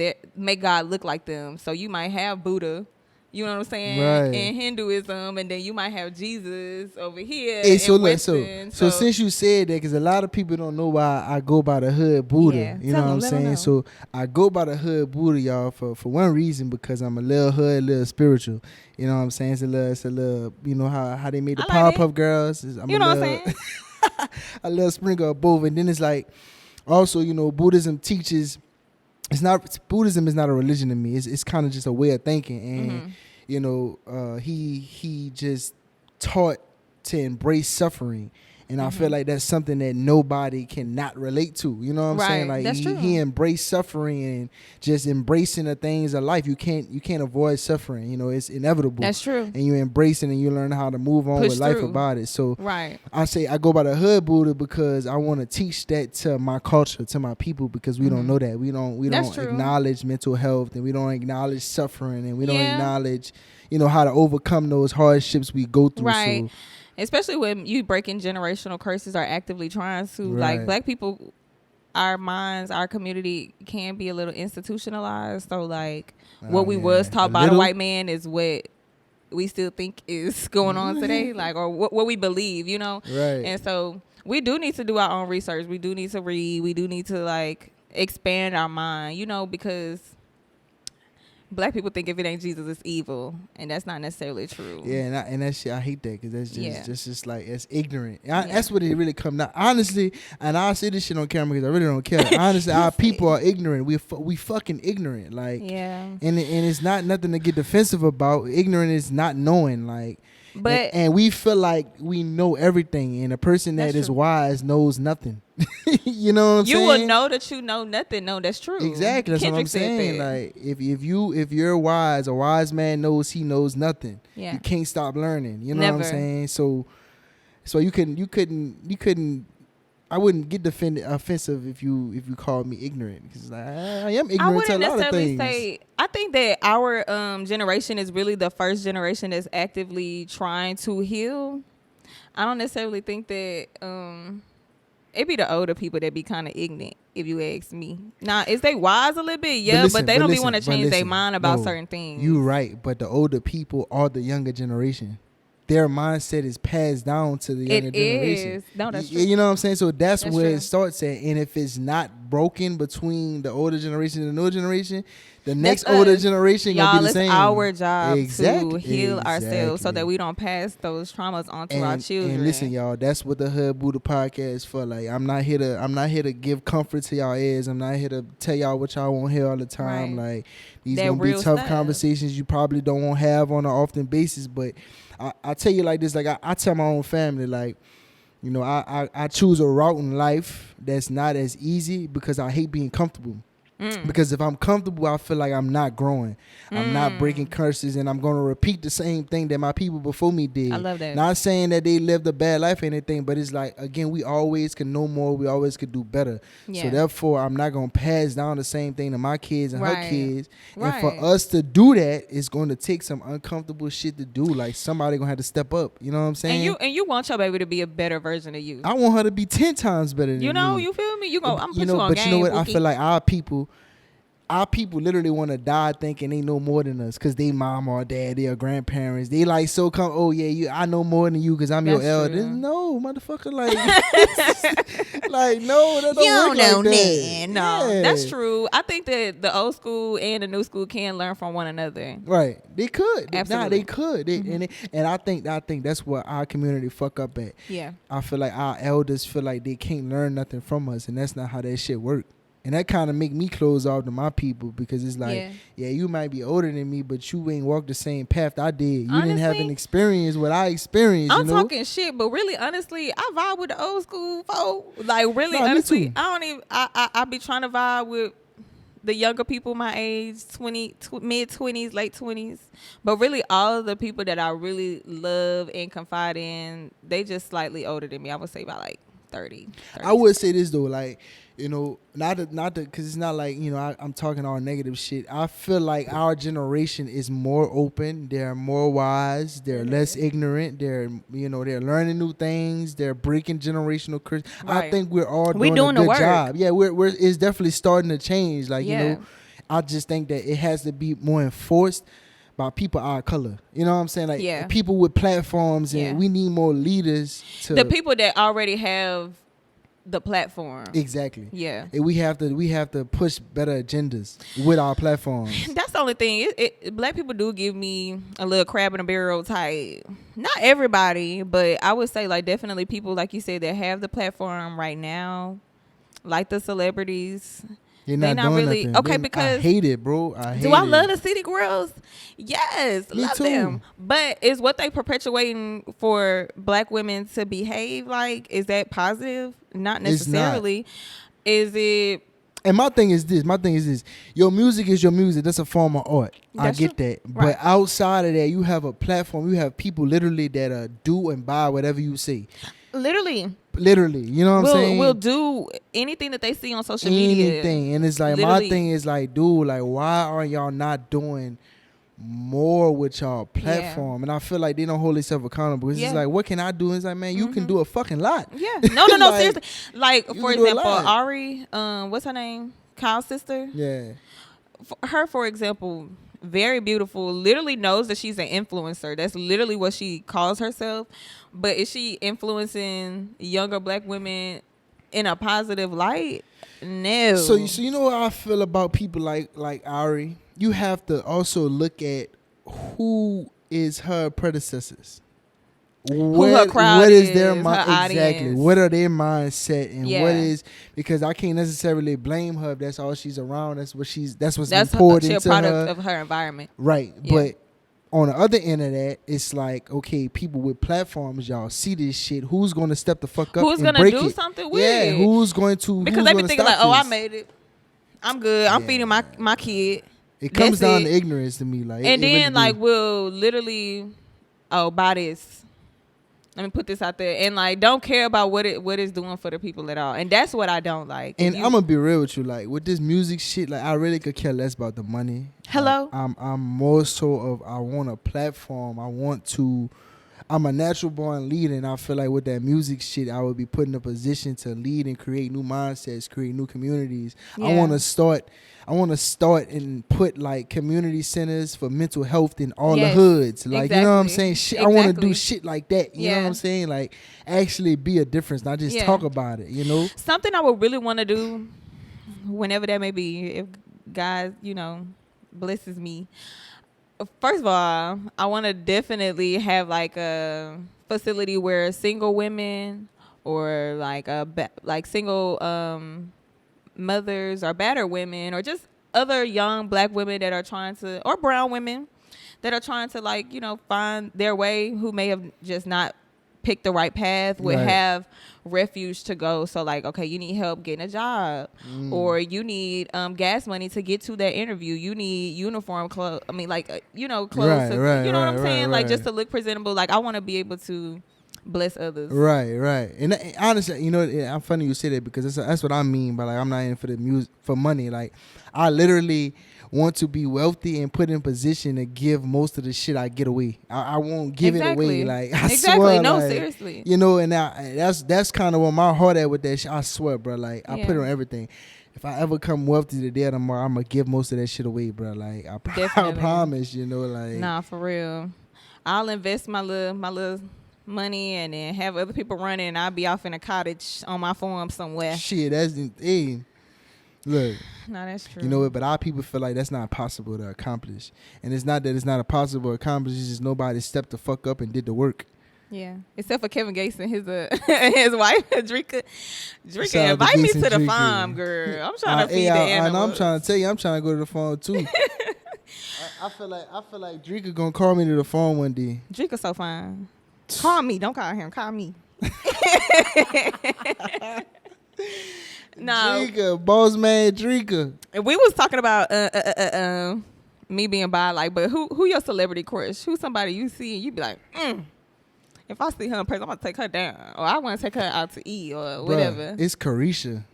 God look like them. So you might have Buddha, you know what I'm saying, Right. in Hinduism, and then you might have Jesus over here. Hey, in so look, Western. so since you said that, because a lot of people don't know why I go by the hood Buddha, Yeah, you know tell what I'm 'em, let 'em saying? know. So I go by the hood Buddha, y'all, for one reason, because I'm a little hood, little spiritual. You know what I'm saying? It's a little, you know how they made the I like Powerpuff that. Girls. You know what I'm saying? a little sprinkle of both, and then it's like, also, you know, Buddhism teaches. Buddhism is not a religion to me. It's kind of just a way of thinking, and you know, he just taught to embrace suffering, and I feel like that's something that nobody can not relate to. You know what I'm saying? Right, Like that's true. he embraced suffering and just embracing the things of life. You can't avoid suffering. You know, it's inevitable. That's true. And you embrace it, and you learn how to move on Push with life through. about it. So Right. I say I go by the hood Buddha because I want to teach that to my culture, to my people, because we don't know that. We That's don't true. acknowledge mental health, and we don't acknowledge suffering, and we don't Yeah. acknowledge, you know, how to overcome those hardships we go through. Right. So Especially when you breaking generational curses are actively trying to, like, Right. Black people, our minds, our community can be a little institutionalized. So, like, what we was yeah. taught A by the little? white man is what we still think is going on today, like, or what we believe, you know? Right. And so we do need to do our own research. We do need to read. We do need to, like, expand our mind, you know, because Black people think if it ain't Jesus, it's evil, and that's not necessarily true. Yeah, and that shit, I hate that, because that's just Yeah. just like, it's ignorant. That's what it really come down. Honestly, and I'll say this shit on camera because I really don't care. Honestly, our people are ignorant. We fucking ignorant. Like, Yeah. and it's not nothing to get defensive about. Ignorant is not knowing. Like, But and we feel like we know everything, and a person that That's is true. wise knows nothing. You know what I'm you saying? will know that you know nothing. No, that's true. Exactly, that's Kendrick what I'm saying. said that. Like, if you're wise, a wise man knows he knows nothing. Yeah. You can't stop learning. You know what I'm Never. saying? So you couldn't. I wouldn't get offensive if you called me ignorant, because like, I am I ignorant to a wouldn't lot of necessarily things. say. I think that our generation is really the first generation that's actively trying to heal. I don't necessarily think that it be the older people that be kind of ignorant, if you ask me. Now, is they wise a little bit? Yeah, but they don't be want to change their mind about certain things. You right, but the older people are the younger generation. Their mindset is passed down to the younger generation. It is. No, that's true. You know what I'm saying? So that's where true. it starts at. And if it's not broken between the older generation and the newer generation, the next That's older us. generation gonna Y'all, be the it's same. our job to Exactly. heal ourselves so Exactly. that we don't pass those traumas on to our children. And listen, y'all, that's what the Hood Buddha podcast is for. Like, I'm not here to give comfort to y'all ears. I'm not here to tell y'all what y'all won't hear all the time. Right. Like, these That gonna be real tough stuff. conversations you probably don't want to have on an often basis. But I tell you like this, like I tell my own family, like, you know, I choose a route in life that's not as easy because I hate being comfortable. Because if I'm comfortable, I feel like I'm not growing. I'm not breaking curses, and I'm going to repeat the same thing that my people before me did. I love that. Not saying that they lived a bad life or anything, but it's like, again, we always can know more. We always could do better. Yeah. So therefore, I'm not going to pass down the same thing to my kids and her Right. kids. Right. And for us to do that, it's going to take some uncomfortable shit to do. Like, somebody going to have to step up. You know what I'm saying? And you want your baby to be a better version of you. I want her to be 10 times better than You know, me. you feel me? You go. I'm put You know, you on but game. you know what? I Bookie. feel like our people literally want to die thinking they know more than us because they mom or dad, they are grandparents. They like so come, oh yeah, I know more than you because I'm your That's elder. true. No, motherfucker, like, like no, that don't You don't work know like that. nothing. No, Yeah. that's true. I think that the old school and the new school can learn from one another. Right, they could. Nah, Absolutely. they could. And I think that's what our community fuck up at. Yeah. I feel like our elders feel like they can't learn nothing from us, and that's not how that shit work. And that kind of make me close off to my people because it's like, yeah, you might be older than me, but you ain't walked the same path I did. You didn't have Honestly, an experience what I experienced. I'm you know? talking shit, but really, honestly, I vibe with the old school folk. Like, really, Nah, me honestly, too. I don't even. I be trying to vibe with the younger people my age, mid-20s, late 20s. But really, all of the people that I really love and confide in, they just slightly older than me. I would say about like 30. I would say this though, like, you know, not because it's not like, you know, I'm talking all negative shit. I feel like our generation is more open. They're more wise. They're less ignorant. They're, you know, they're learning new things. They're breaking generational curse. Right. I think we're all We doing doing a the good work. job. Yeah, we're it's definitely starting to change. Like, Yeah. you know, I just think that it has to be more enforced by people our color. You know what I'm saying? Like, Yeah. people with platforms, and Yeah. we need more leaders to The people that already have the platform. exactly. Yeah. And we have to push better agendas with our platforms. That's the only thing. Black people do give me a little crab in a barrel type. Not everybody, but I would say like definitely people like you said that have the platform right now, like the celebrities. You're They not not doing really nothing. okay I because hate it, bro. I hate do I it. love the city girls? Yes, Me love too. them. But is what they perpetuating for black women to behave like, is that positive? Not It's not. necessarily. Is it? And my thing is this. Your music is your music. That's a form of art. I That's get true. that. Right. But outside of that, you have a platform. You have people literally that do and buy whatever you say. Literally, Literally. You know what I'm saying? we'll do anything that they see on social media. Anything. And it's like, Literally. my thing is like, dude, like, why are y'all not doing more with y'all platform? And I feel like they don't hold themselves accountable. It's just Yeah. like, what can I do? It's like, man, you can do a fucking lot. Yeah. No, Like, seriously. Like, you for can do a example, lot. Ari, what's her name? Kyle's sister. Yeah. Her, for example, very beautiful, literally knows that she's an influencer. That's literally what she calls herself. But is she influencing younger black women in a positive light? No. So you know what I feel about people like Ari? You have to also look at who is her predecessors. her crowd what is their is, mind her exactly? audience. What are their mindset and Yeah. what is, because I can't necessarily blame her if that's all she's around. That's what's that's been poured she a into product her. of her environment. Right. Yeah. But on the other end of that, it's like, okay, people with platforms, y'all see this shit. Who's going to step the fuck up Who's and gonna break do it? something with Yeah, it? who's going to? Because who's they be gonna thinking stop like, oh, I this? made it. I'm good. I'm Yeah. feeding my kid. It comes That's down it. to ignorance to me. Like, And it really then do. like we'll literally, oh, buy this. Let me put this out there, and like don't care about what it's doing for the people at all. And that's what I don't like. And I'm gonna be real with you, like with this music shit, like I really could care less about the money. Hello? Like, I'm more so of, I want a platform. I'm a natural born leader, and I feel like with that music shit, I would be put in a position to lead and create new mindsets, create new communities. Yeah. I want to start and put like community centers for mental health in all Yes, the hoods. Like, you know what I'm exactly. saying? I want to do Exactly. shit like that. You know Yeah. what I'm saying? Like, actually be a difference, not just Yeah. talk about it, you know? Something I would really want to do, whenever that may be, if God, blesses me. First of all, I want to definitely have like a facility where single women or like single mothers or battered women or just other young black women that are trying to, or brown women that are trying to find their way, who may have just not picked the right path, would Right. have refuge to go. So like, okay, you need help getting a job, or you need gas money to get to that interview. You need uniform clothes. I mean, clothes. Right, you know right, what I'm right, saying? right, Like right. just to look presentable. Like I want to be able to bless others. Right. And honestly, I'm funny you say that, because that's what I mean by like, I'm not in for the music for money. Like, I literally want to be wealthy and put in position to give most of the shit I get away. I won't give it away. Like, I swear. No, like, seriously. And that's kind of where my heart at with that shit. I swear, bro. Like, I put it Yeah. on everything. If I ever come wealthy today or tomorrow, I'm gonna give most of that shit away, bro. Like, I Definitely. promise. Like, Nah, for real. I'll invest my little money and then have other people running, and I'll be off in a cottage on my farm somewhere. shit. Look. No, that's true. You know what? But our people feel like that's not possible to accomplish. And it's not that it's not a possible to accomplish. It's just nobody stepped the fuck up and did the work. Yeah, except for Kevin Gates and his his wife, Drika. Shout Drika, out invite to me Gates to and the Drika. farm, girl. I'm trying to feed the And animals. I'm trying to tell you, I'm trying to go to the farm too. I feel like Drika gonna call me to the farm one day. Drika so fine. Call me. Don't call him. Call me. No, Drika, boss man Drika. we was talking about me being bi, like, but who your celebrity crush? Who somebody you see and you be like, If I see her in person, I'm gonna take her down, or I want to take her out to eat, or whatever. It's Carisha.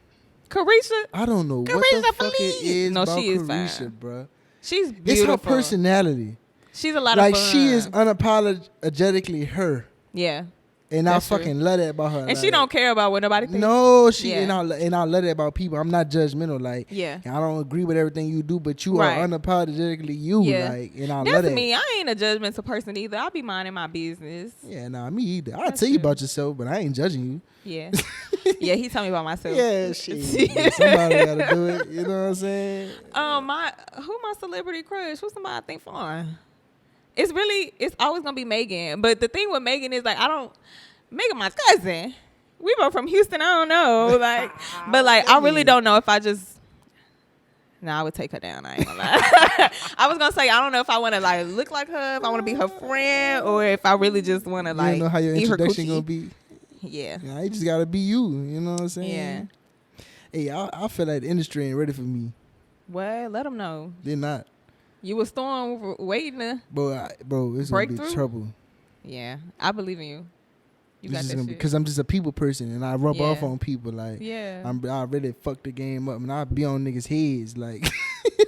Carisha, I don't know what the Carisha, fuck it please. is No, about she is Carisha, fine. bro. She's It's beautiful. her personality. She's a lot Like of fun. she is unapologetically her, Yeah, and I That's true. fucking love that about her. and like, she don't care about what nobody thinks. No, she Yeah. and I love that about people. I'm not judgmental. Like, Yeah. I don't agree with everything you do, but you Right. are unapologetically you. Yeah. Like, and I love That's that. me. I ain't a judgmental person either. I be minding my business. Yeah, nah, me either. I'll That's tell you true. about yourself, but I ain't judging you. Yeah. Yeah, he told me about myself. Yeah, shit. Yeah, somebody gotta do it. You know what I'm saying? My celebrity crush? Who's somebody I think fun? It's always gonna be Megan. But the thing with Megan is like Megan my cousin. We both from Houston. I don't know, like, but like I really don't know if I just. I would take her down. I ain't gonna lie. I was gonna say I don't know if I want to like look like her, if I want to be her friend, or if I really just want to You like don't know how your eat her introduction coochie. gonna be. Yeah. You know, you just gotta be you. You know what I'm saying? Yeah. Hey, I feel like the industry ain't ready for me. Well, let them know. They're not. You was storm waiting to. Bro, it's gonna be Breakthrough? trouble. Yeah, I believe in you. You got that shit. Because I'm just a people person and I rub Yeah. off on people. Like, Yeah. I really fuck the game up and I be on niggas' heads. Like,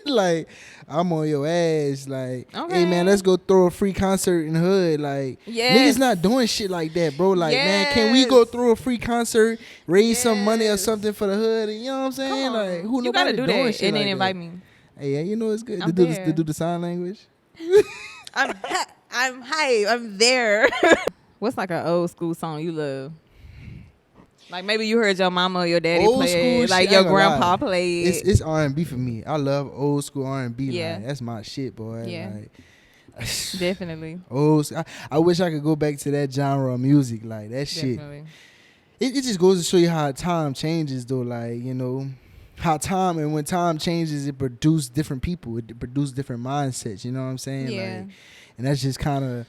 like I'm on your ass. Like, hey Okay. man, let's go throw a free concert in the hood. Like, Yes. niggas not doing shit like that, bro. Like, man, can we go Yes. throw a free concert, raise some money or Yes. something for the hood? And you know what I'm saying? Come on. Like, who you nobody gotta do doing that shit and like then invite that? me. Hey, yeah, you know it's good I'm to there. do the sign language. I'm there. What's like an old school song you love? Like maybe you heard your mama or your daddy Old play school it, like shit, I your ain't gonna grandpa lie. played. It's R&B for me. I love old school R&B. Yeah. Like, that's my shit, boy. Yeah. Like, Definitely. I wish I could go back to that genre of music. Like that shit. Definitely. It just goes to show you how time changes, though. Like, you know, how time and when time changes, it produces different people. It produces different mindsets. You know what I'm saying? Yeah. Like, and that's just kind of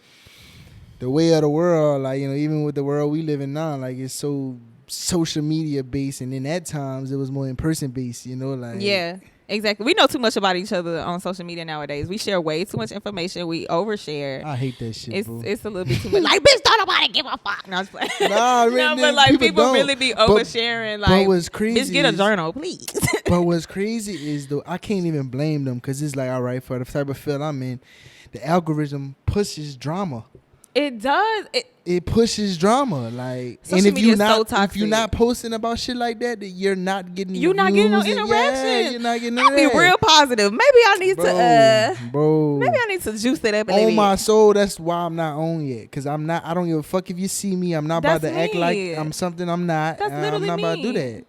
the way of the world. Like, you know, even with the world we live in now, like it's so social media based, and then at times it was more in person based. You know, like Yeah. Exactly. We know too much about each other on social media nowadays. We share way too much information. We overshare. I hate that shit, bro. It's a little bit too much. Like, bitch, don't nobody give a fuck. No, I'm just playing. Nah, really, No, but like people don't. really be But- oversharing. but Like, what's crazy bitch, get a is- journal, please. But what's crazy is, though, I can't even blame them because it's like, all right, for the type of field I'm in, the algorithm pushes drama. It does. It pushes drama, like, Social and if media you is so not if toxic. you're not posting about shit like that, then you're not getting You're the not getting no views and- interaction. Yeah, you're not getting I'll be that. real positive. Maybe I need to bro. maybe I need to juice it up a little On bit. my soul, that's why I'm not on yet. Cause I'm not. I don't give a fuck if you see me. I'm not about That's to act like me. I'm something I'm not. That's I'm literally not about to do me. that.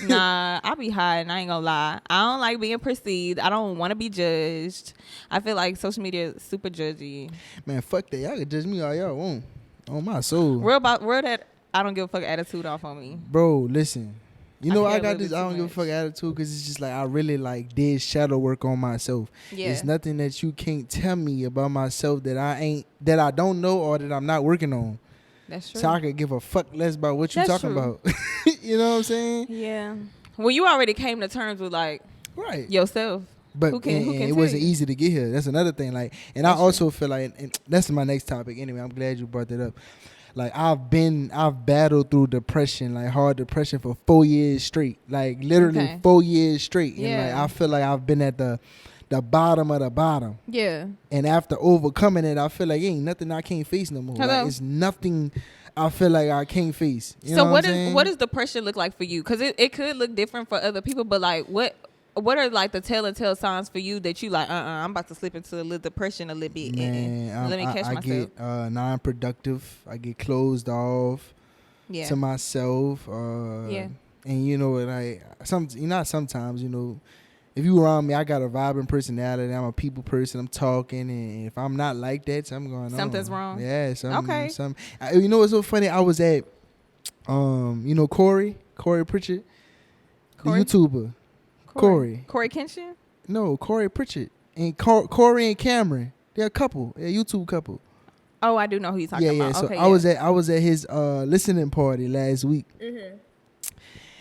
Nah, I be hiding. I ain't gonna lie. I don't like being perceived. I don't want to be judged. I feel like social media is super judgy. Man, fuck that. Y'all can judge me all y'all want. On my soul. Real that I don't give a fuck attitude off on me. Bro, listen. You I know care I a got little this bit I too don't give a much. fuck attitude because it's just like I really like did shadow work on myself. Yeah. It's nothing that you can't tell me about myself that I don't know or that I'm not working on. That's true. So I could give a fuck less about what you That's talking true. about. You know what I'm saying? Yeah. Well, you already came to terms with like Right. yourself. But Who can it tell wasn't you? easy to get here. That's another thing. Like, and I That's also feel like, and that's my next topic. Anyway, I'm glad you brought that up. Like, I've battled through depression, like hard depression, for 4 years straight. Like literally Okay. 4 years straight. And Yeah. like I feel like I've been at the bottom of the bottom. Yeah. And after overcoming it, I feel like ain't nothing I can't face no more. Hello. Like, it's nothing I feel like I can't face. You So know what I'm saying? does depression look like for you? Because it could look different for other people, but like what are like the tell signs for you that you like I'm about to slip into a little depression a little bit. Man, Let me catch I myself. get non-productive. I get closed off Yeah. to myself. Yeah. And you know, like sometimes, you know, if you around me, I got a vibrant personality. I'm a people person. I'm talking, and if I'm not like that, something going on. Something's wrong. Yeah. Okay. You know what's so funny? I was at, you know, Corey Pritchard, Corey? the YouTuber. Corey. Corey Kenshin? No, Corey Pritchard and Corey and Cameron. They're a couple. They're a YouTube couple. Oh, I do know who you're talking Yeah. about. So Okay, I was at his listening party last week,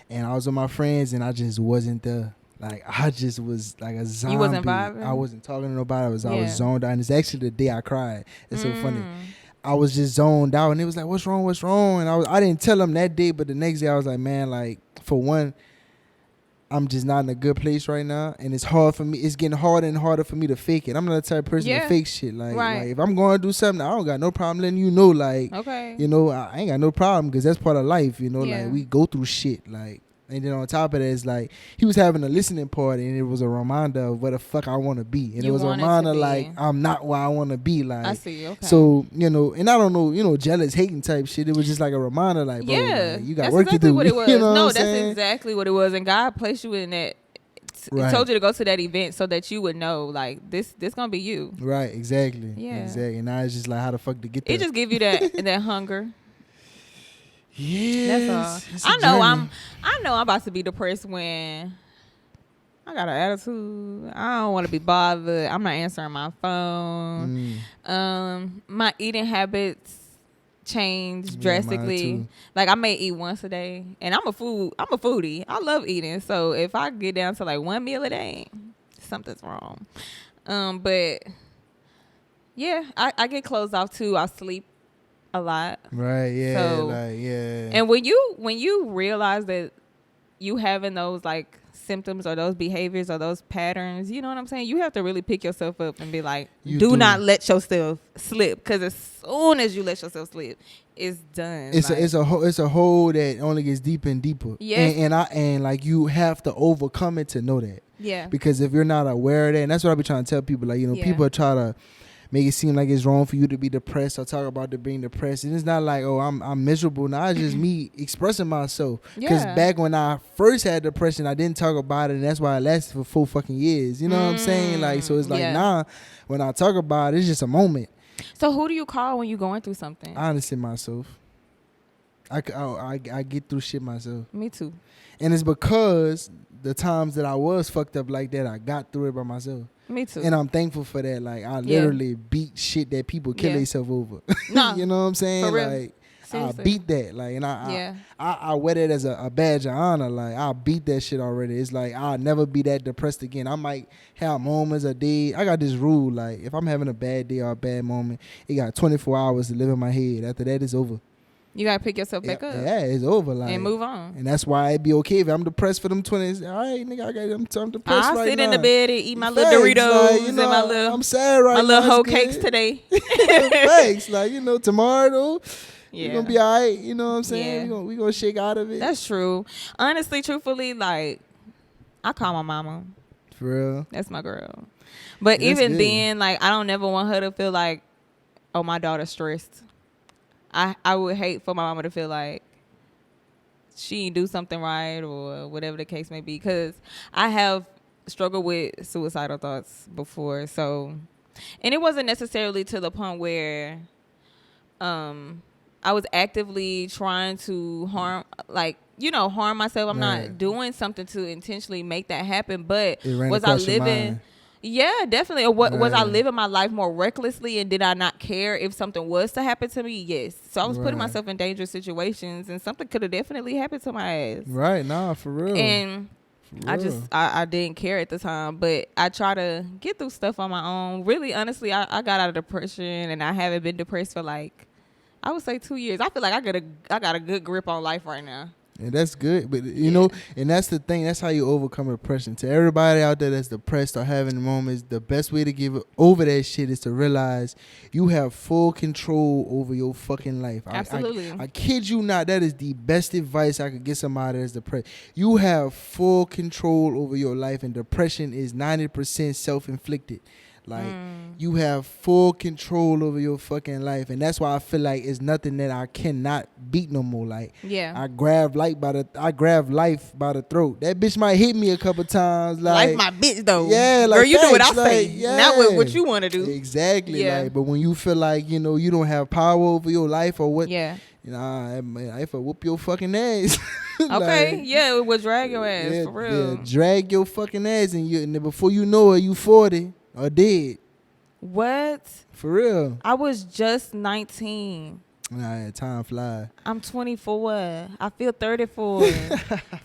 and I was with my friends, and I just wasn't there. Like, I just was like a zombie. wasn't vibing? I wasn't talking to nobody. I was Yeah. zoned out. And it's actually the day I cried. It's so funny. I was just zoned out, and it was like, what's wrong? And I didn't tell him that day, but the next day I was like, man, like, for one, I'm just not in a good place right now, and it's hard for me. It's getting harder and harder for me to fake it. I'm not the type of person to fake shit. Like if I'm going to do something, I don't got no problem letting you know. Like, you know, I ain't got no problem because that's part of life. You know, like we go through shit. Like, and then on top of that, it's like he was having a listening party, and it was a reminder of where the fuck I want to be, and it was a reminder like I'm not where I want to be. Like, I see. Okay. So you know, and I don't know, you know, jealous, hating type shit. It was just like a reminder, like, bro, like, you got work to do. What it was. You know no, what I'm that's saying? exactly what it was, and God placed you in that. Right. Told you to go to that event so that you would know, like, this gonna be you. Right. Exactly. Yeah. Exactly. Now it's just like how the fuck to get there. It just give you that that hunger. Yeah, that's all. I know I'm about to be depressed when I got an attitude. I don't want to be bothered. I'm not answering my phone. My eating habits changed drastically. Like I may eat once a day, and I'm a foodie. I love eating. So if I get down to like one meal a day, something's wrong. But yeah, I get closed off too. I sleep a lot. Right. Yeah. So, like, yeah. And when you realize that you having those like symptoms or those behaviors or those patterns, you know what I'm saying? You have to really pick yourself up and be like, do not let yourself slip, because as soon as you let yourself slip, it's done. It's a hole that only gets deeper and deeper. Yeah. And like you have to overcome it to know that. Yeah. Because if you're not aware of that, and that's what I be trying to tell people, like, you know, people try to make it seem like it's wrong for you to be depressed or talk about being depressed. And it's not like, oh, I'm miserable. Now it's just me expressing myself. Because back when I first had depression, I didn't talk about it, and that's why I lasted for 4 fucking years. You know what I'm saying? Like, so it's like, nah, when I talk about it, it's just a moment. So who do you call when you're going through something? Honestly, myself. I get through shit myself. Me too. And it's because the times that I was fucked up like that, I got through it by myself. Me too. And I'm thankful for that. Like, I literally beat shit that people kill themselves over. No, you know what I'm saying? For real. Like, Seriously. I beat that. Like, and I wear that as a badge of honor. Like, I beat that shit already. It's like, I'll never be that depressed again. I might have moments a day. I got this rule. Like, if I'm having a bad day or a bad moment, it got 24 hours to live in my head. After that, it's over. You gotta pick yourself back up. Yeah, it's over. Like, and move on. And that's why it'd be okay if I'm depressed for them 20s. All right, nigga, I'm depressed I'll right now. sit in the bed and eat my little Doritos, like, you know, and my little, I'm sad right now. My little whole cakes today. Thanks. Like, you know, tomorrow though, we're gonna be all right. You know what I'm saying? Yeah. We gonna shake out of it. That's true. Honestly, truthfully, like, I call my mama. For real? That's my girl. But yeah, even then, like, I don't never want her to feel like, oh, my daughter's stressed. I would hate for my mama to feel like she didn't do something right or whatever the case may be, because I have struggled with suicidal thoughts before. So, and it wasn't necessarily to the point where I was actively trying to harm myself. I'm not doing something to intentionally make that happen, but was I living... Yeah, definitely. Or was I living my life more recklessly, and did I not care if something was to happen to me? Yes. So I was putting myself in dangerous situations, and something could have definitely happened to my ass. Right. Nah, for real. And I didn't care at the time, but I try to get through stuff on my own. Really, honestly, I got out of depression, and I haven't been depressed for like, I would say 2 years. I feel like I got a good grip on life right now. And that's good. But, you know, and that's the thing. That's how you overcome depression. To everybody out there that's depressed or having moments, the best way to give over that shit is to realize you have full control over your fucking life. Absolutely. I kid you not. That is the best advice I could get somebody that's depressed. You have full control over your life, and depression is 90% self-inflicted. Like, you have full control over your fucking life. And that's why I feel like it's nothing that I cannot beat no more. Like, I grab life by the throat. That bitch might hit me a couple times. Like, life my bitch though. Yeah, like, girl, you do what I like, say. Not what you want to do. Exactly. Yeah. Like, but when you feel like, you know, you don't have power over your life or what. Yeah. You know, I whoop your fucking ass. Okay, like, it would drag your ass, for real. Yeah, drag your fucking ass, and before you know it, you 40 or dead. What? For real. I was just 19. Nah, time fly. I'm 24. I feel 34.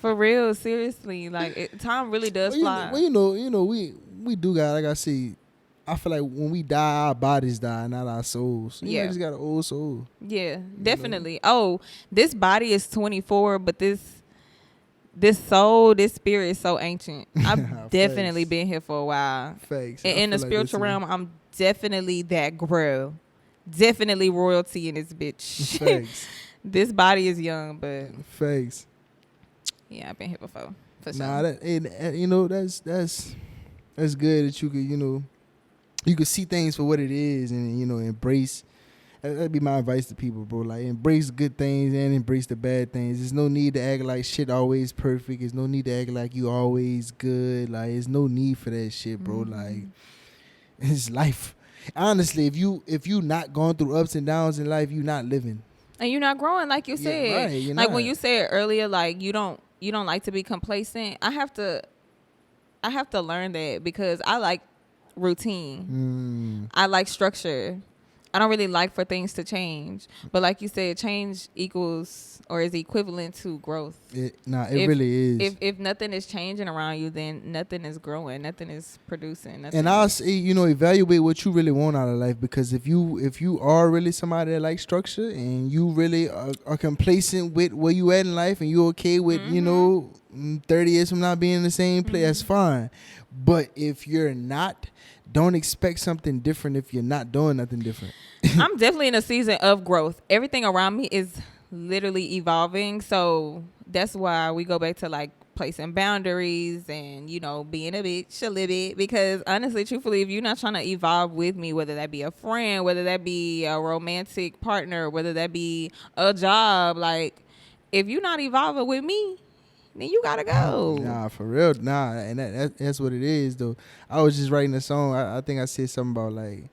For real, seriously. Like, time really does fly. Well, you know, we do got, like I see, I feel like when we die, our bodies die, not our souls. So you just got an old soul. Yeah, definitely. Oh, this body is 24, but this soul, this spirit is so ancient. I've definitely been here for a while. Facts. And in the spiritual realm, I'm definitely that girl. Definitely royalty in this bitch. Facts. This body is young, but facts. Yeah, I've been here before. For Nah, sure. That's good that you could, you could see things for what it is and, embrace. That'd be my advice to people, bro. Like, embrace good things and embrace the bad things. There's no need to act like shit always perfect. There's no need to act like you always good. Like, there's no need for that shit, bro. Mm-hmm. Like, it's life. Honestly, if you not going through ups and downs in life, you not living. And you're not growing, like you said. Yeah, right, you're like not. When you said earlier, like you don't like to be complacent. I have to learn that because I like routine. I like structure. I don't really like for things to change. But like you said, change equals or is equivalent to growth. It really is. If nothing is changing around you, then nothing is growing. Nothing is producing. And I'll say, evaluate what you really want out of life. Because if you are really somebody that likes structure and you really are complacent with where you at in life and you're okay with, 30 years from not being in the same place, that's fine. But if you're not, don't expect something different if you're not doing nothing different. I'm definitely in a season of growth. Everything around me is literally evolving. So that's why we go back to like placing boundaries and, being a bitch a little bit. Because honestly, truthfully, if you're not trying to evolve with me, whether that be a friend, whether that be a romantic partner, whether that be a job, like if you're not evolving with me, then you gotta go. Nah, for real. Nah, and that's what it is, though. I was just writing a song. I think I said something about, like,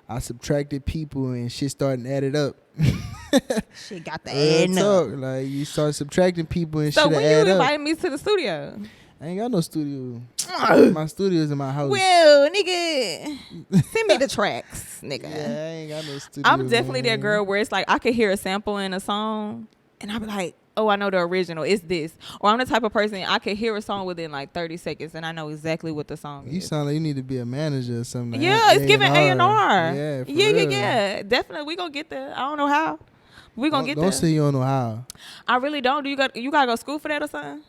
I subtracted people and shit starting added up. Shit got the add up. Like, you start subtracting people and shit add up. So when you invited me to the studio? I ain't got no studio. My studio's in my house. Well, nigga, send me the tracks, nigga. Yeah, I ain't got no studio. I'm definitely that girl where it's like I could hear a sample in a song and I'll be like, oh, I know the original. It's this. Or I'm the type of person I could hear a song within like 30 seconds and I know exactly what the song is. You sound like you need to be a manager or something. Yeah, it's giving A&R. Yeah. Definitely. We gonna get there. I don't know how. We gonna get there. Don't say you don't know how. I really don't. Do you gotta go to school for that or something?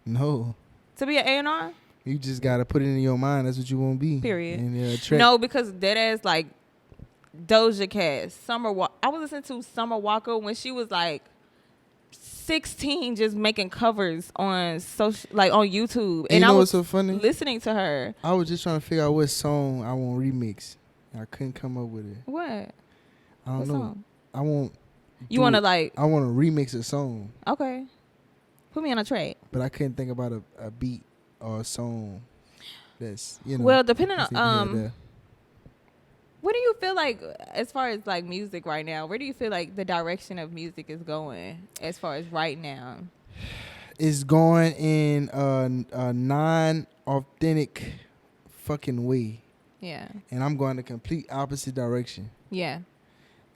No. To be an A&R? You just gotta put it in your mind. That's what you want to be. Period. And, no, because that ass like Doja Cat, I was listening to Summer Walker when she was like 16, just making covers on social, like on YouTube, and I was what's so funny? Listening to her. I was just trying to figure out what song I want remix. I couldn't come up with it. What? I don't what know. Song? I want. You want to like? I want to remix a song. Okay. Put me on a track. But I couldn't think about a beat or a song. That's Well, depending on what do you feel like as far as like music right now? Where do you feel like the direction of music is going as far as right now? It's going in a non-authentic fucking way. Yeah. And I'm going the complete opposite direction. Yeah.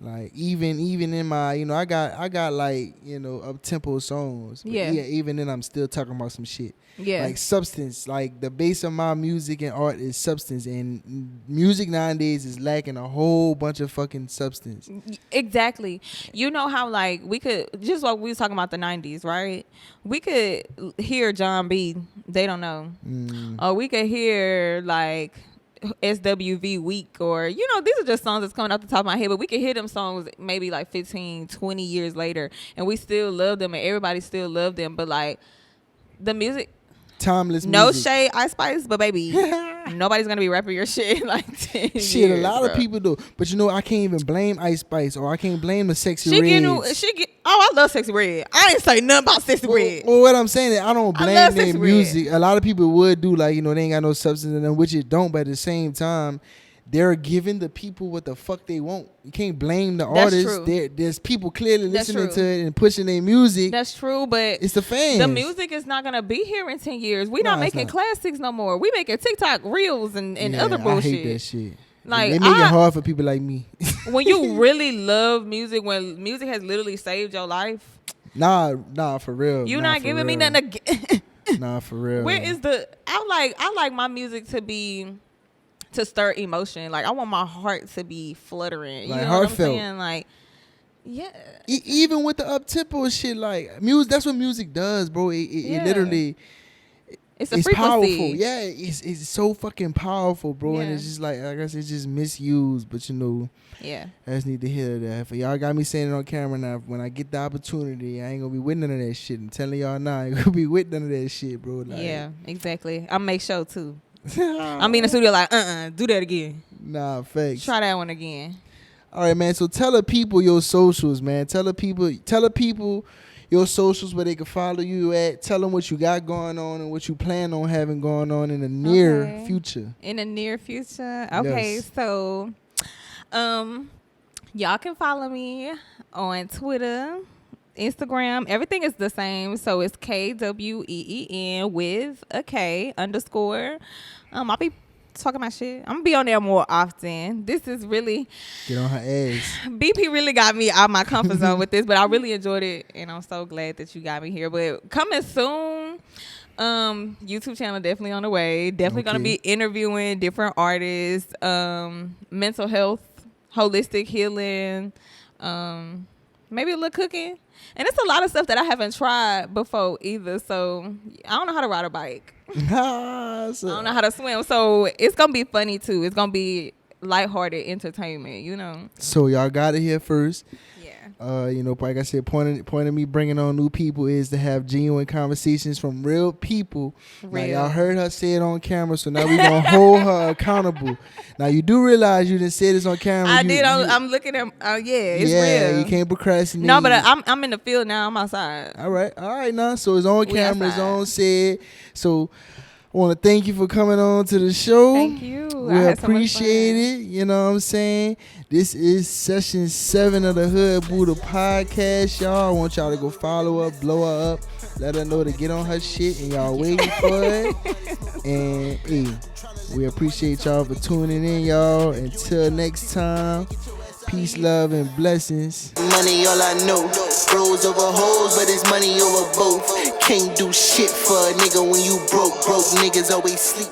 Like even in my, I got like, up tempo songs. But yeah. Even then I'm still talking about some shit. Yeah. Like substance. Like the base of my music and art is substance, and music nowadays is lacking a whole bunch of fucking substance. Exactly. You know how like we could, just like we was talking about the 90s, right? We could hear John B. They don't know. Or we could hear like SWV Week, or these are just songs that's coming off the top of my head, but we can hear them songs maybe like 15, 20 years later and we still love them and everybody still love them. But like the music, timeless music. No shade, Ice Spice, but baby, nobody's gonna be rapping your shit like 10 shit years, a lot bro. Of people do, but I can't even blame Ice Spice, or I can't blame the Sexy Red. I love Sexy Red. I ain't say nothing about Sexy Red. Well, what I'm saying is I don't blame their music. A lot of people would do like, they ain't got no substance in them, which it don't, but at the same time, they're giving the people what the fuck they want. You can't blame the artists. There's people clearly listening to it and pushing their music. That's true, but it's the fans. The music is not gonna be here in 10 years. We're not making classics no more. We making TikTok reels and other bullshit. I hate that shit. Like, they make it hard for people like me. When you really love music, when music has literally saved your life. Nah, for real. You're not giving me nothing to Nah, for real. Where is I like my music to be to stir emotion. Like I want my heart to be fluttering. You Like, know heartfelt. what I'm saying? Like, yeah. Even with the up tempo shit, like music, that's what music does, bro. It Yeah. literally, It's a it's frequency. powerful. Yeah, it's so fucking powerful, bro. And Yeah. it's just like I guess it's just misused, but Yeah. I just need to hear that. For y'all got me saying it on camera now. When I get the opportunity, I ain't gonna be with none of that shit. I'm telling y'all now, I ain't gonna be with none of that shit, bro. Like, Yeah, exactly. I'll make sure too. I'm in the studio like, do that again. Nah, facts. Try that one again. All right, man. So tell the people your socials, man. Tell the people your socials where they can follow you at. Tell them what you got going on and what you plan on having going on in the near future. In the near future. Okay, Yes. so y'all can follow me on Twitter, Instagram. Everything is the same. So it's KWEEN with a K _ I'll be talking my shit. I'm gonna be on there more often. This is really Get on her ass. BP really got me out my comfort zone with this, but I really enjoyed it, and I'm so glad that you got me here. But coming soon, YouTube channel definitely on the way. Definitely gonna be interviewing different artists, mental health, holistic healing, maybe a little cooking, and it's a lot of stuff that I haven't tried before either. So I don't know how to ride a bike. I don't know how to swim, so it's gonna be funny too. It's gonna be lighthearted entertainment, you know. So y'all got it here first. Yeah. Like I said, point of me bringing on new people is to have genuine conversations from real people. Now, Real. y'all heard her say it on camera, so now we gonna hold her accountable. Now you do realize you didn't say this on camera. I did. I'm looking at. It's yeah, real. you can't procrastinate. No, but I'm in the field now. I'm outside. All right, now. So it's on We camera, it's outside. on set. So I want to thank you for coming on to the show. Thank you. We I had so much appreciate fun. it. You know what I'm saying? This is session 7 of the Hood Buddha podcast, y'all. I want y'all to go follow her, blow her up, let her know to get on her shit, and y'all waiting for it. And hey, we appreciate y'all for tuning in, y'all. Until next time, peace, love, and blessings. Money all I know. Bros over hoes, but it's money over both. Can't do shit for a nigga when you broke. Broke niggas always sleep.